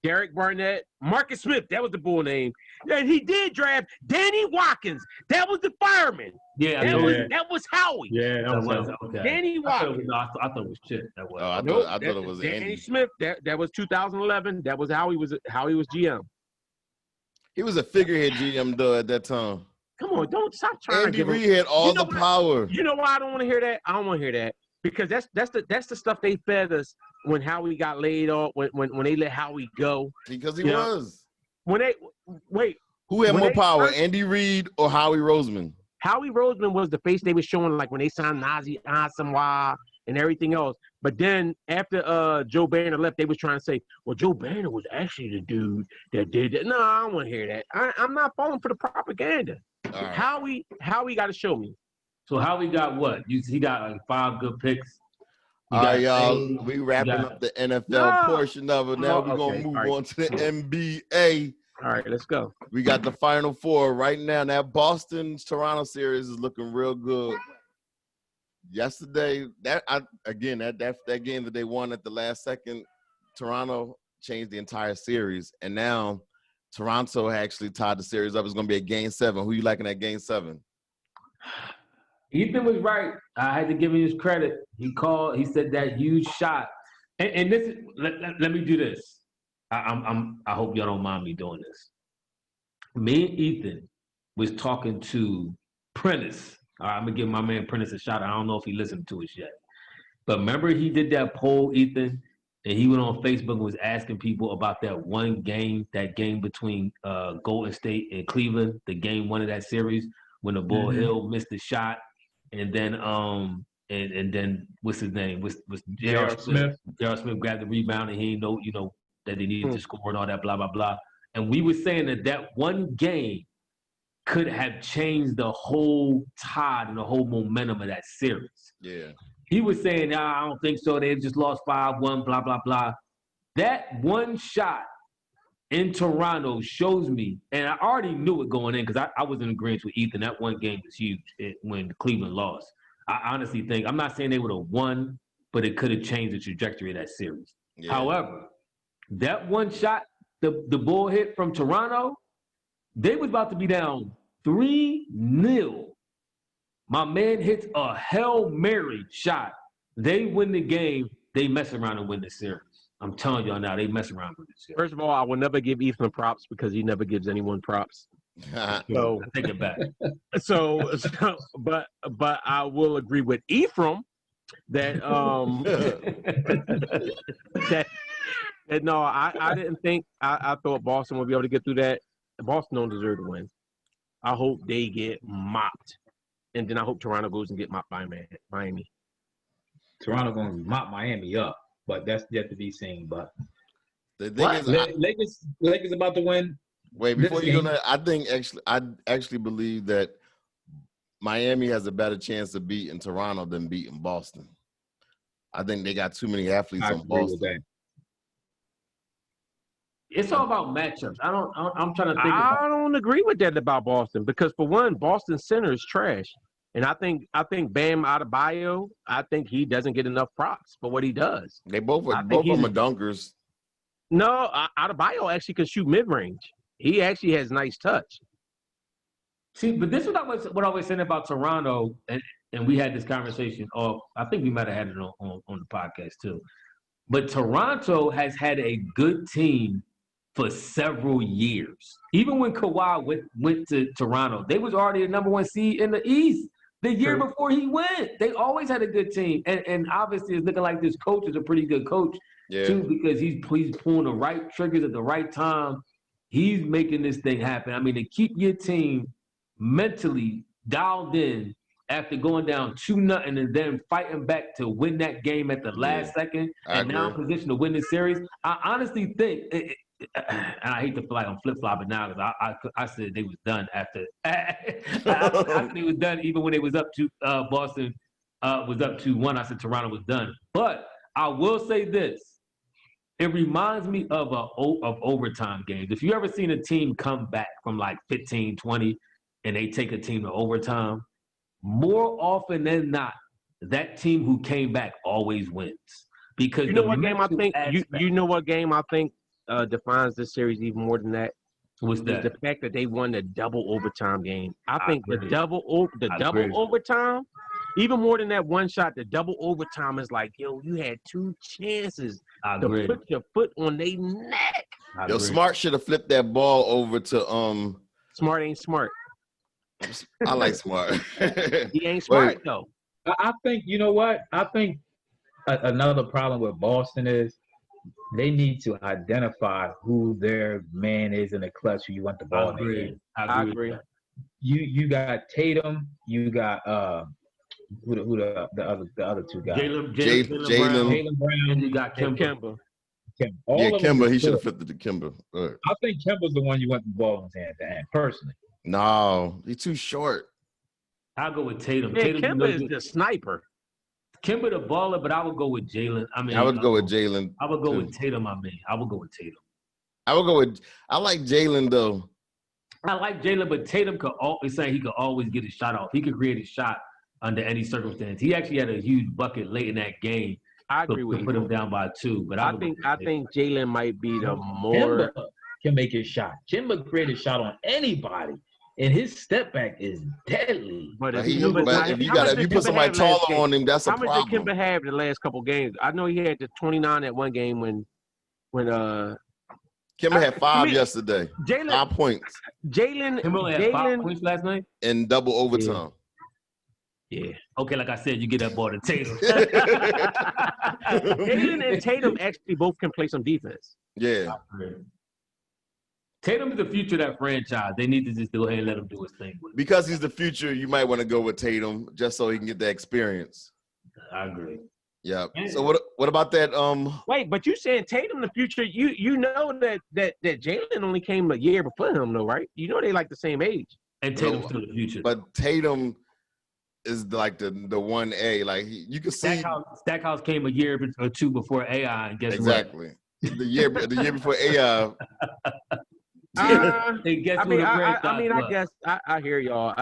Derek Barnett, Marcus Smith. That was the bull name. And he did draft Danny Watkins. That was the fireman. Yeah, That was Howie. Yeah, that was okay. Danny Watkins. I thought it was shit. That was. Oh, I Nope, thought it was Danny Andy. Smith. That was 2011. That was how he was GM. He was a figurehead GM though at that time. Come on, don't stop trying Andy to give him. Reid had all the what? power. You know why I don't want to hear that? I don't want to hear that because that's the stuff they fed us when Howie got laid off. When they let Howie go. Because he You know? was. When they wait. Who had When more they power, first- Andy Reid or Howie Roseman? Howie Roseman was the face they were showing, like when they signed Nazi Asamoah and everything else. But then after Joe Banner left, they was trying to say, well, Joe Banner was actually the dude that did that. No, I don't want to hear that. I'm not falling for the propaganda. All right. Howie got to show me. So Howie got what? He got like 5 good picks. All right, y'all. We wrapping up the NFL portion of it. Now we're going to move on to the NBA. All right, let's go. We got the Final Four right now. That Boston-Toronto series is looking real good. Yesterday, that game that they won at the last second, Toronto changed the entire series, and now Toronto actually tied the series up. It's going to be a Game 7. Who you liking at Game 7? Ethan was right. I had to give him his credit. He said that huge shot. And this is, let me do this. I hope y'all don't mind me doing this. Me and Ethan was talking to Prentice. All right, I'm gonna give my man Prentice a shot. I don't know if he listened to us yet. But remember he did that poll, Ethan, and he went on Facebook and was asking people about that game between Golden State and Cleveland, the game 1 of that series when the Bull Hill missed the shot, and then and then what's his name? Was J.R. Smith? J.R. Smith grabbed the rebound and he didn't know that they needed to score and all that blah blah blah. And we were saying that one game could have changed the whole tide and the whole momentum of that series. Yeah. He was saying, I don't think so. They just lost 5-1, blah, blah, blah. That one shot in Toronto shows me, and I already knew it going in because I was in agreement with Ethan. That one game was huge when Cleveland lost. I honestly think, I'm not saying they would have won, but it could have changed the trajectory of that series. Yeah. However, that one shot the Bull hit from Toronto, they was about to be down 3-0. My man hits a Hail Mary shot. They win the game. They mess around and win the series. I'm telling y'all now, they mess around with this series. First of all, I will never give Ethan props because he never gives anyone props. So I take it back. But I will agree with Ephraim that that no, I didn't think I thought Boston would be able to get through that. Boston don't deserve to win. I hope they get mopped. And then I hope Toronto goes and get mopped by Miami. Toronto going to mop Miami up, but that's yet to be seen. But the thing is, Lakers about to win. Wait, before you go there, I actually believe that Miami has a better chance of beating Toronto than beating Boston. I think they got too many athletes on Boston. It's all about matchups. I'm trying to think. I don't agree with that about Boston because for one, Boston center is trash, and I think Bam Adebayo. I think he doesn't get enough props for what he does. They both of them are dunkers. No, Adebayo actually can shoot mid range. He actually has nice touch. See, but this is what I was saying about Toronto, and we had this conversation. Or I think we might have had it on the podcast too. But Toronto has had a good team for several years. Even when Kawhi went to Toronto, they was already a number 1 seed in the East the year before he went. They always had a good team. And obviously it's looking like this coach is a pretty good coach too, because he's pulling the right triggers at the right time. He's making this thing happen. I mean, to keep your team mentally dialed in after going down 2-0 and then fighting back to win that game at the last second and now in position to win this series, I honestly think and I hate to feel like I'm flip-flopping now because I said they was done after. I think it was done even when they was up to Boston was up 2-1. I said Toronto was done. But I will say this. It reminds me of overtime games. If you ever seen a team come back from like 15-20 and they take a team to overtime, more often than not, that team who came back always wins. Because you know what game I think you know what game I think defines this series even more than that. What's Is that? the fact that they won the double overtime game. I think the agree. double overtime, even more than that one shot, the double overtime is like, yo, you had two chances to put your foot on their neck. Yo, Smart should have flipped that ball over to Smart ain't smart. I like Smart. He ain't smart though. I think, you know what? I think another problem with Boston is they need to identify who their man is in the clutch who you want the ball in. I agree. You got Tatum, you got who the other two guys? Jaylen Brown, you got Kemba. Kemba, he should have flipped it to Kemba. Right. I think Kemba's the one you want the ball in his hand to hand, personally. No, he's too short. I'll go with Tatum. Man, Kemba is the sniper. Kemba the baller, but I would go with Jalen. I would go with Jalen. I would go with Tatum, I would go with Tatum. I like Jalen though. I like Jalen, but Tatum could always say he could always get a shot off. He could create a shot under any circumstance. He actually had a huge bucket late in that game. I agree with you. Put him down by 2. But I think Jalen might be the more Kemba can make his shot. Kemba create a shot on anybody. And his step back is deadly. But if you put somebody taller on him, that's a problem. How much did Kemba have the last couple games? I know he had the 29 at one game when Kemba had 5 yesterday. 5 points. Kemba had 5 points last night in double overtime. Yeah. Okay, like I said, you get that ball to Tatum. Jalen and Tatum actually both can play some defense. Yeah. Tatum is the future of that franchise. They need to just go ahead and let him do his thing. Because he's the future, you might want to go with Tatum just so he can get that experience. I agree. Yeah. So what about that? Wait, but you saying Tatum the future? You know that Jalen only came a year before him, though, right? You know they like the same age. And Tatum's still the future. But Tatum is like the 1A. Like you can see Stackhouse came a year or 2 before AI, and guess exactly. The year before AI. I guess I hear y'all.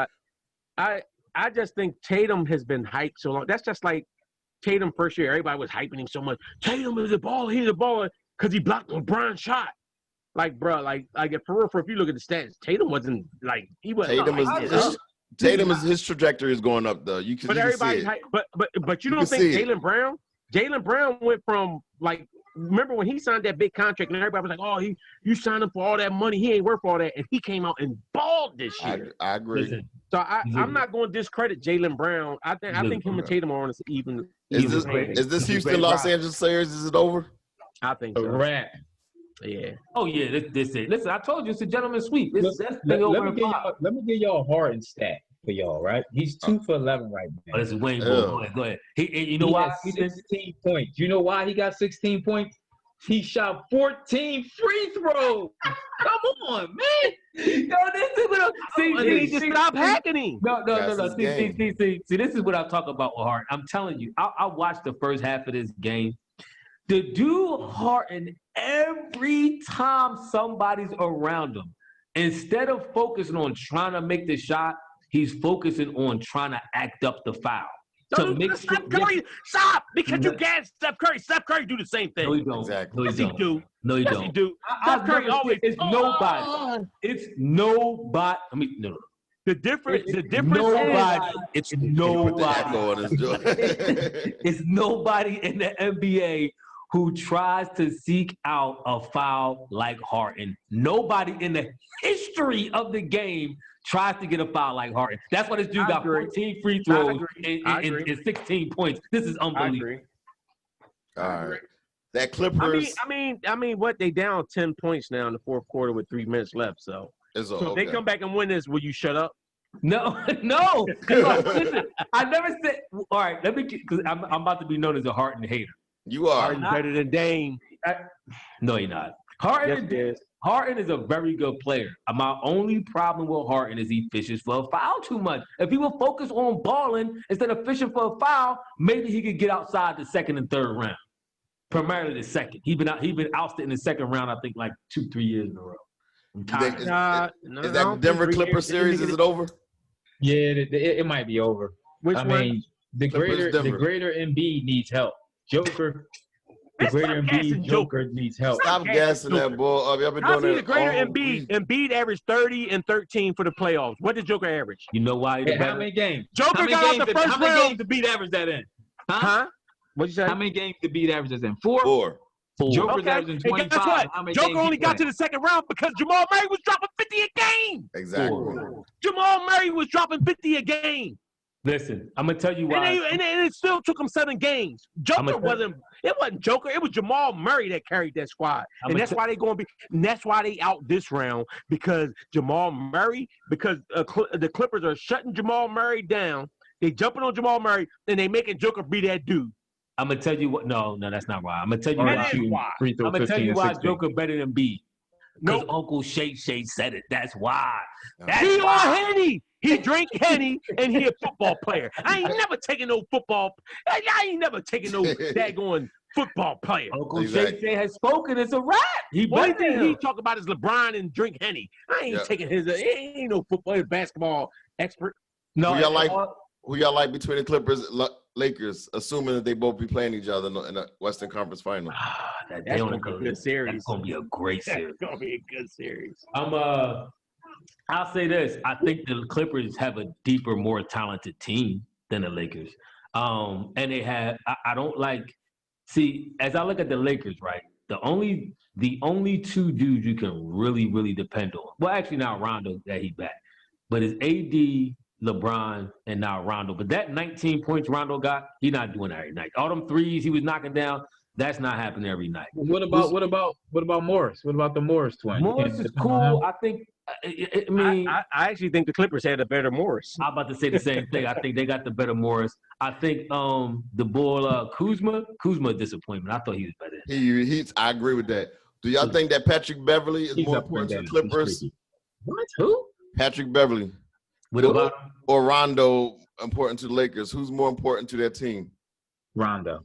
I just think Tatum has been hyped so long. That's just like Tatum first year. Everybody was hyping him so much. Tatum is a baller. He's a baller because he blocked LeBron's shot. Like, bro, like if you look at the stats, Tatum wasn't like he wasn't. Tatum is his trajectory is going up though. You can. But everybody's hyped. But you don't think Jaylen Brown went from like. Remember when he signed that big contract and everybody was like, "Oh, you signed him for all that money. He ain't worth all that," and he came out and balled this year. I agree. Listen, so I'm not going to discredit Jaylen Brown. I think him and Tatum are on this even. Is this Houston Los Angeles series? Is it over? I think so. A wrap. Yeah. Oh yeah, this it. Listen, I told you it's a gentleman's sweep. Let me give y'all a Harden stat for y'all, right? He's 2 for 11 right now. Oh, this is Wayne Bull. Go ahead. You know why? 16 points. You know why he got 16 points? He shot 14 free throws. Come on, man. Yo, this is what see, just stop hacking him. No. See, this is what I talk about with Harden. I'm telling you, I watched the first half of this game. The dude Harden, every time somebody's around him, instead of focusing on trying to make the shot, he's focusing on trying to act up the foul. Steph Curry, stop! Because you gas Steph Curry. Steph Curry do the same thing. No, he don't. Exactly. No, he don't. He do. No, he yes, don't. He do. Steph Curry always. It's nobody. It's nobody. I mean, no. The difference. Nobody. It's nobody. It's nobody in the NBA who tries to seek out a foul like Harden. Nobody in the history of the game tries to get a foul like Harden. That's why this dude got 14 free throws and 16 points. This is unbelievable. All right. That Clippers. I mean, what they down 10 points now in the fourth quarter with 3 minutes left. So if they come back and win this, will you shut up? No. Listen, I never said. All right, let me, because I'm about to be known as a Harden hater. You are. Harden's better than Dame. No, you're not. Harden is a very good player. My only problem with Harden is he fishes for a foul too much. If he would focus on balling instead of fishing for a foul, maybe he could get outside the second and third round. Primarily the second. He been ousted in the second round, I think, like 2-3 years in a row. I'm tired. Is that Denver Clippers series? Is it over? Yeah, it might be over. Which one? mean, the Clippers, greater Denver. Embiid needs help. Joker, the Let's greater stop gassing Embiid Joker Joker. needs help. Stop gassing that ball up. Y'all been How's doing he the that greater all Embiid? week. Embiid averaged 30 and 13 for the playoffs. What did Joker average? You know why? Hey, how many games? Joker How many got out games the did- first How many round. games did Embiid average that in? Huh? What'd you say? How many games did Embiid average that in? 4? 4. Joker's Okay. averaging And 25. guess what? How many Joker games he only got to playing? the second round because Jamal Murray was dropping 50 a game. Exactly. Jamal Murray was dropping 50 a game. Listen, I'm gonna tell you why. And it still took him 7 games. Joker wasn't Joker. It was Jamal Murray that carried that squad. And that's why that's why they out this round, because Jamal Murray, because the Clippers are shutting Jamal Murray down. They jumping on Jamal Murray, and they making Joker be that dude. I'm gonna tell you what. No, that's not why. I'm gonna tell you Already why. shooting why. free throw I'm gonna tell 15 you and why 16. Joker better than B. Because Nope. Uncle Shay said it. That's why. He on Henny. He drink Henny, and he a football player. I ain't never taking no football. I ain't never taking no daggone football player. Uncle Shay has spoken. It's a wrap. He Only better thing than he him. talk about is LeBron and drink Henny. I ain't taking his. He ain't no football, basketball expert. No, Who y'all like between the Clippers, Lakers, assuming that they both be playing each other in the Western Conference Final? That's gonna be a good series. That's gonna be a great series. That's gonna be a good series. I'll say this. I think the Clippers have a deeper, more talented team than the Lakers. And they have, I don't like, see, as I look at the Lakers, right, the only 2 dudes you can really, really depend on, well, actually now Rondo that he back, but it's AD, LeBron, and now Rondo. But that 19 points Rondo got, he's not doing that every night. All them threes he was knocking down, that's not happening every night. What about Morris? What about the Morris twins? Morris is cool. I think. I actually think the Clippers had a better Morris. I'm about to say the same thing. I think they got the better Morris. I think the bull Kuzma disappointment. I thought he was better. I agree with that. Do y'all think that Patrick Beverly is more important to the Clippers? What? Who? Patrick Beverly. Or Rondo important to the Lakers? Who's more important to their team? Rondo.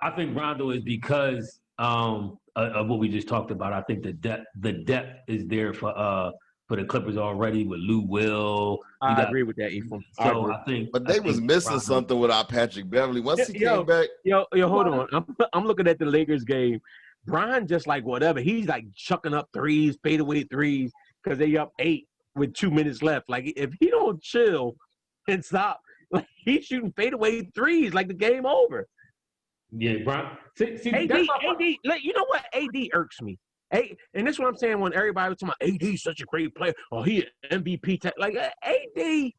I think Rondo is because of what we just talked about. I think the depth is there for the Clippers already with Lou Will. I agree with that, Ephraim. So I think, but they was missing Rondo. something without Patrick Beverly. Once he came back, hold on. I'm looking at the Lakers game. Brian just like whatever. He's like chucking up threes, fadeaway threes, because they up 8 with 2 minutes left. Like if he don't chill and stop, like he's shooting fadeaway threes, like the game over. Yeah, Brian. See, AD, you know what? AD irks me. And this is what I'm saying when everybody was talking about AD's such a great player. Oh, he an MVP type. Like AD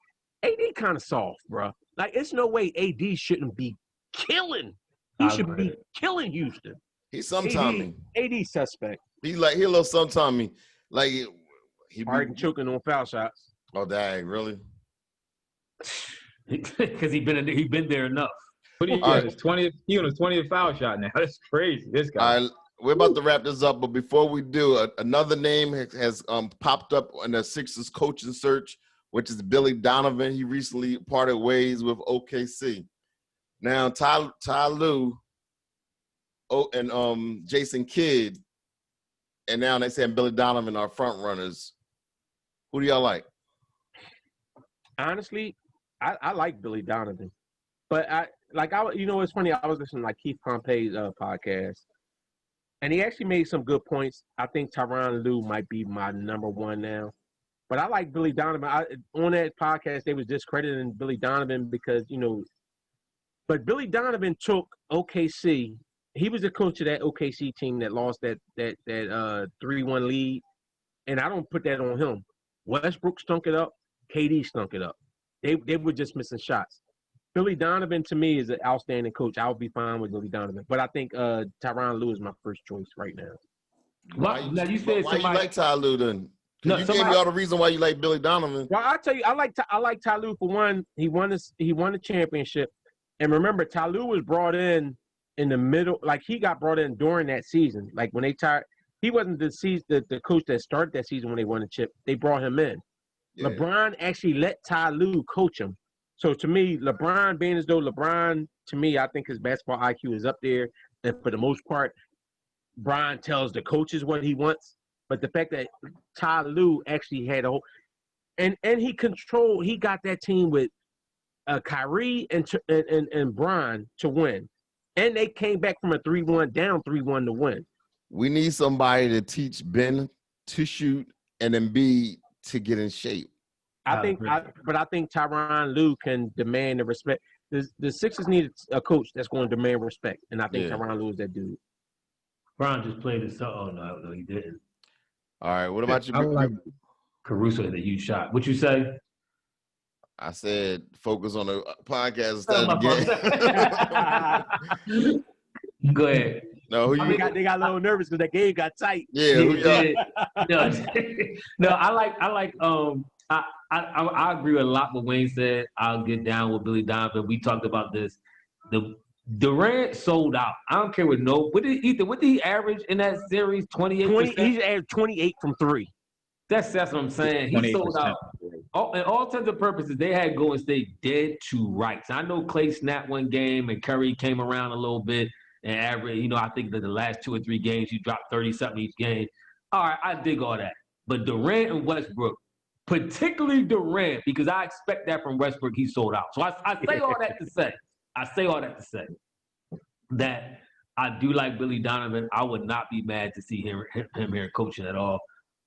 kind of soft, bro. Like it's no way AD shouldn't be killing. He should be killing Houston. He's sometime. AD suspect. He a little sometime. Like he already choking on foul shots. Oh, dang, really? Because he been there enough. What do you got? His 20th. He on his 20th foul shot now. That's crazy. This guy. All right, we're about to wrap this up, but before we do, another name has popped up in the Sixers coaching search, which is Billy Donovan. He recently parted ways with OKC. Now, Ty Lue and Jason Kidd, and now they saying Billy Donovan are front runners. Who do y'all like? Honestly, I like Billy Donovan, but it's funny. I was listening to like Keith Pompey's podcast, and he actually made some good points. I think Tyronn Lue might be my number 1 now, but I like Billy Donovan. On that podcast, they was discrediting Billy Donovan because but Billy Donovan took OKC. He was the coach of that OKC team that lost that 3-1 lead, and I don't put that on him. Westbrook stunk it up. KD stunk it up. They were just missing shots. Billy Donovan, to me, is an outstanding coach. I would be fine with Billy Donovan. But I think Tyronn Lue is my first choice right now. Why you like Ty Lue then? No, you gave me all the reason why you like Billy Donovan. Well, I'll tell you, I like Ty Lue for one. He won the championship. And remember, Ty Lue was brought in the middle. Like, he got brought in during that season. Like, when they he wasn't the coach that started that season when they won the chip. They brought him in. Yeah. LeBron actually let Ty Lue coach him. So to me, LeBron, being as though LeBron, to me, I think his basketball IQ is up there. And for the most part, Brian tells the coaches what he wants. But the fact that Ty Lue actually had and he controlled. He got that team with Kyrie and Bron to win, and they came back from a 3-1 down 3-1 to win. We need somebody to teach Ben to shoot and Embiid to get in shape. I think Tyronn Lue can demand the respect. The Sixers need a coach that's going to demand respect, and I think Tyronn Lue is that dude. Bron just played his son. Oh no, he didn't. All right, what about you? Caruso hit a huge shot. What you say? I said focus on the podcast instead Oh, of the game. Go ahead. No, they got a little nervous because that game got tight. Yeah, no, I agree with a lot what Wayne said. I'll get down with Billy Donovan. We talked about this. The Durant sold out. I don't care what did he average in that series? 28%? He averaged 28 from 3. That's what I'm saying. He sold out. In all intents and purposes, they had Golden State dead to rights. I know Clay snapped one game and Curry came around a little bit and average. I think that the last 2 or 3 games he dropped 30-something each game. All right, I dig all that. But Durant and Westbrook, particularly Durant, because I expect that from Westbrook, he sold out. So I say all that to say. That I do like Billy Donovan. I would not be mad to see him here coaching at all.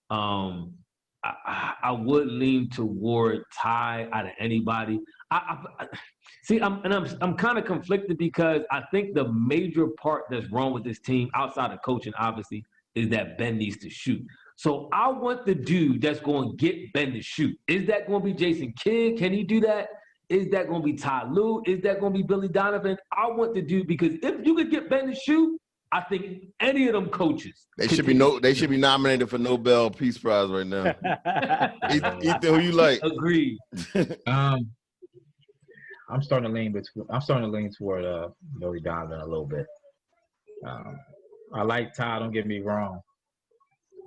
I would lean toward Ty out of anybody. I'm kind of conflicted because I think the major part that's wrong with this team, outside of coaching, obviously, is that Ben needs to shoot. So I want the dude that's going to get Ben to shoot. Is that going to be Jason Kidd? Can he do that? Is that going to be Ty Lue? Is that going to be Billy Donovan? I want the dude because if you could get Ben to shoot, I think any of them coaches they should be nominated for Nobel Peace Prize right now. Ethan, who you like? Agreed. I'm starting to lean toward Billy Donovan a little bit. I like Ty, don't get me wrong,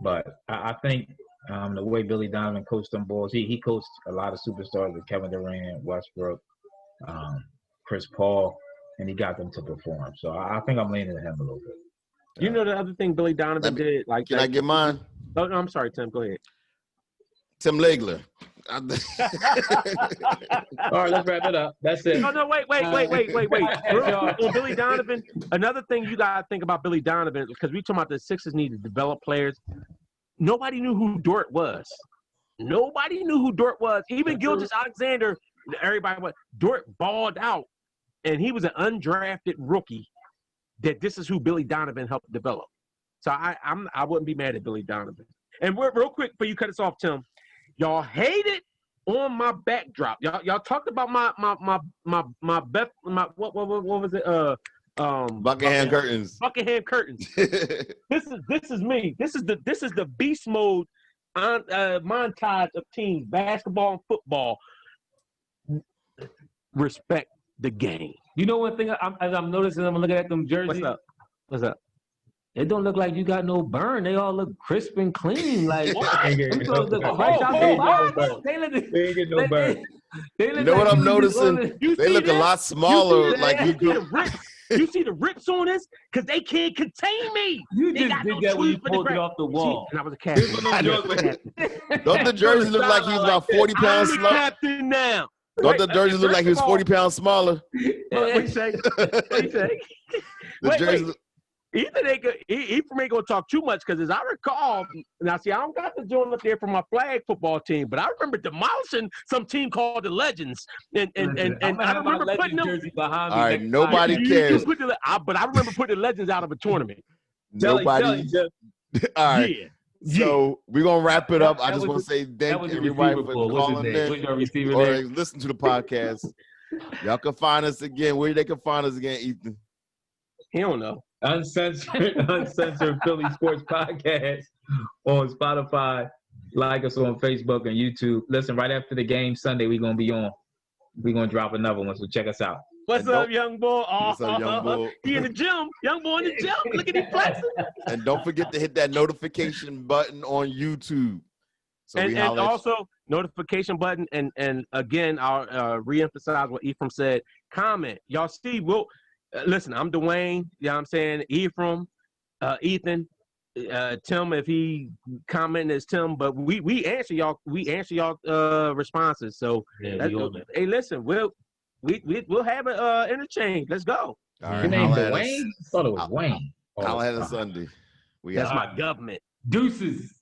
but I think the way Billy Donovan coached them boys, he coached a lot of superstars with Kevin Durant, Westbrook, Chris Paul, and he got them to perform. So I think I'm leaning to him a little bit. You know the other thing Billy Donovan did? Can I get mine? Oh, no, I'm sorry, Tim. Go ahead. Tim Legler. All right, let's wrap it up. That's it. No, wait. On Billy Donovan, another thing you got to think about Billy Donovan, because we talking about the Sixers need to develop players. Nobody knew who Dort was. Even Gilgeous Alexander, everybody went. Dort balled out, and he was an undrafted rookie. That this is who Billy Donovan helped develop. So I wouldn't be mad at Billy Donovan. And real quick, before you cut us off, Tim, y'all hated on my backdrop. Y'all talked about my what was it? Buckingham curtains. Buckingham curtains. This is me. This is the beast mode montage of teams, basketball and football. Respect the game. You know one thing as I'm noticing, I'm looking at them jerseys. What's up? It don't look like you got no burn. They all look crisp and clean. Like They ain't get no burn. You know what I'm noticing? They look a lot smaller. You see the rips on this? Because they can't contain me. You just did that when you pulled it off the wall. And I was a captain. Don't the jersey look like he's about 40 pounds smaller? I'm the captain now. Don't the jersey look like he was 40 pounds smaller? What you say? Wait. Ethan ain't gonna talk too much because as I recall, now see, I don't got the joint up there for my flag football team, but I remember demolishing some team called the Legends, and I remember putting them jersey behind me. All right, nobody cares. But I remember putting the Legends out of a tournament. Nobody. All right. Yeah. So we're gonna wrap it up. I just want to say thank everybody for calling in or listen to the podcast. Y'all can find us again. Where they can find us again, Ethan? He don't know. Uncensored Philly Sports Podcast on Spotify. Like us on Facebook and YouTube. Listen, right after the game Sunday, we're gonna be on. We're gonna drop another one, so check us out. What's up, young boy? What's up, young boy? He in the gym. Young boy in the gym. Look at him flexing. And don't forget to hit that notification button on YouTube. So and also notification button. And again, I'll reemphasize what Ephraim said. Comment. Y'all see, listen, I'm Dwayne. You know what I'm saying? Ephraim, Ethan. Tim, if he comment as Tim, but we answer y'all responses. So hey, listen, we'll have an interchange. Let's go. All right, Your name Dwayne? I thought it was Wayne. Holla at us Sunday. That's my government. Deuces.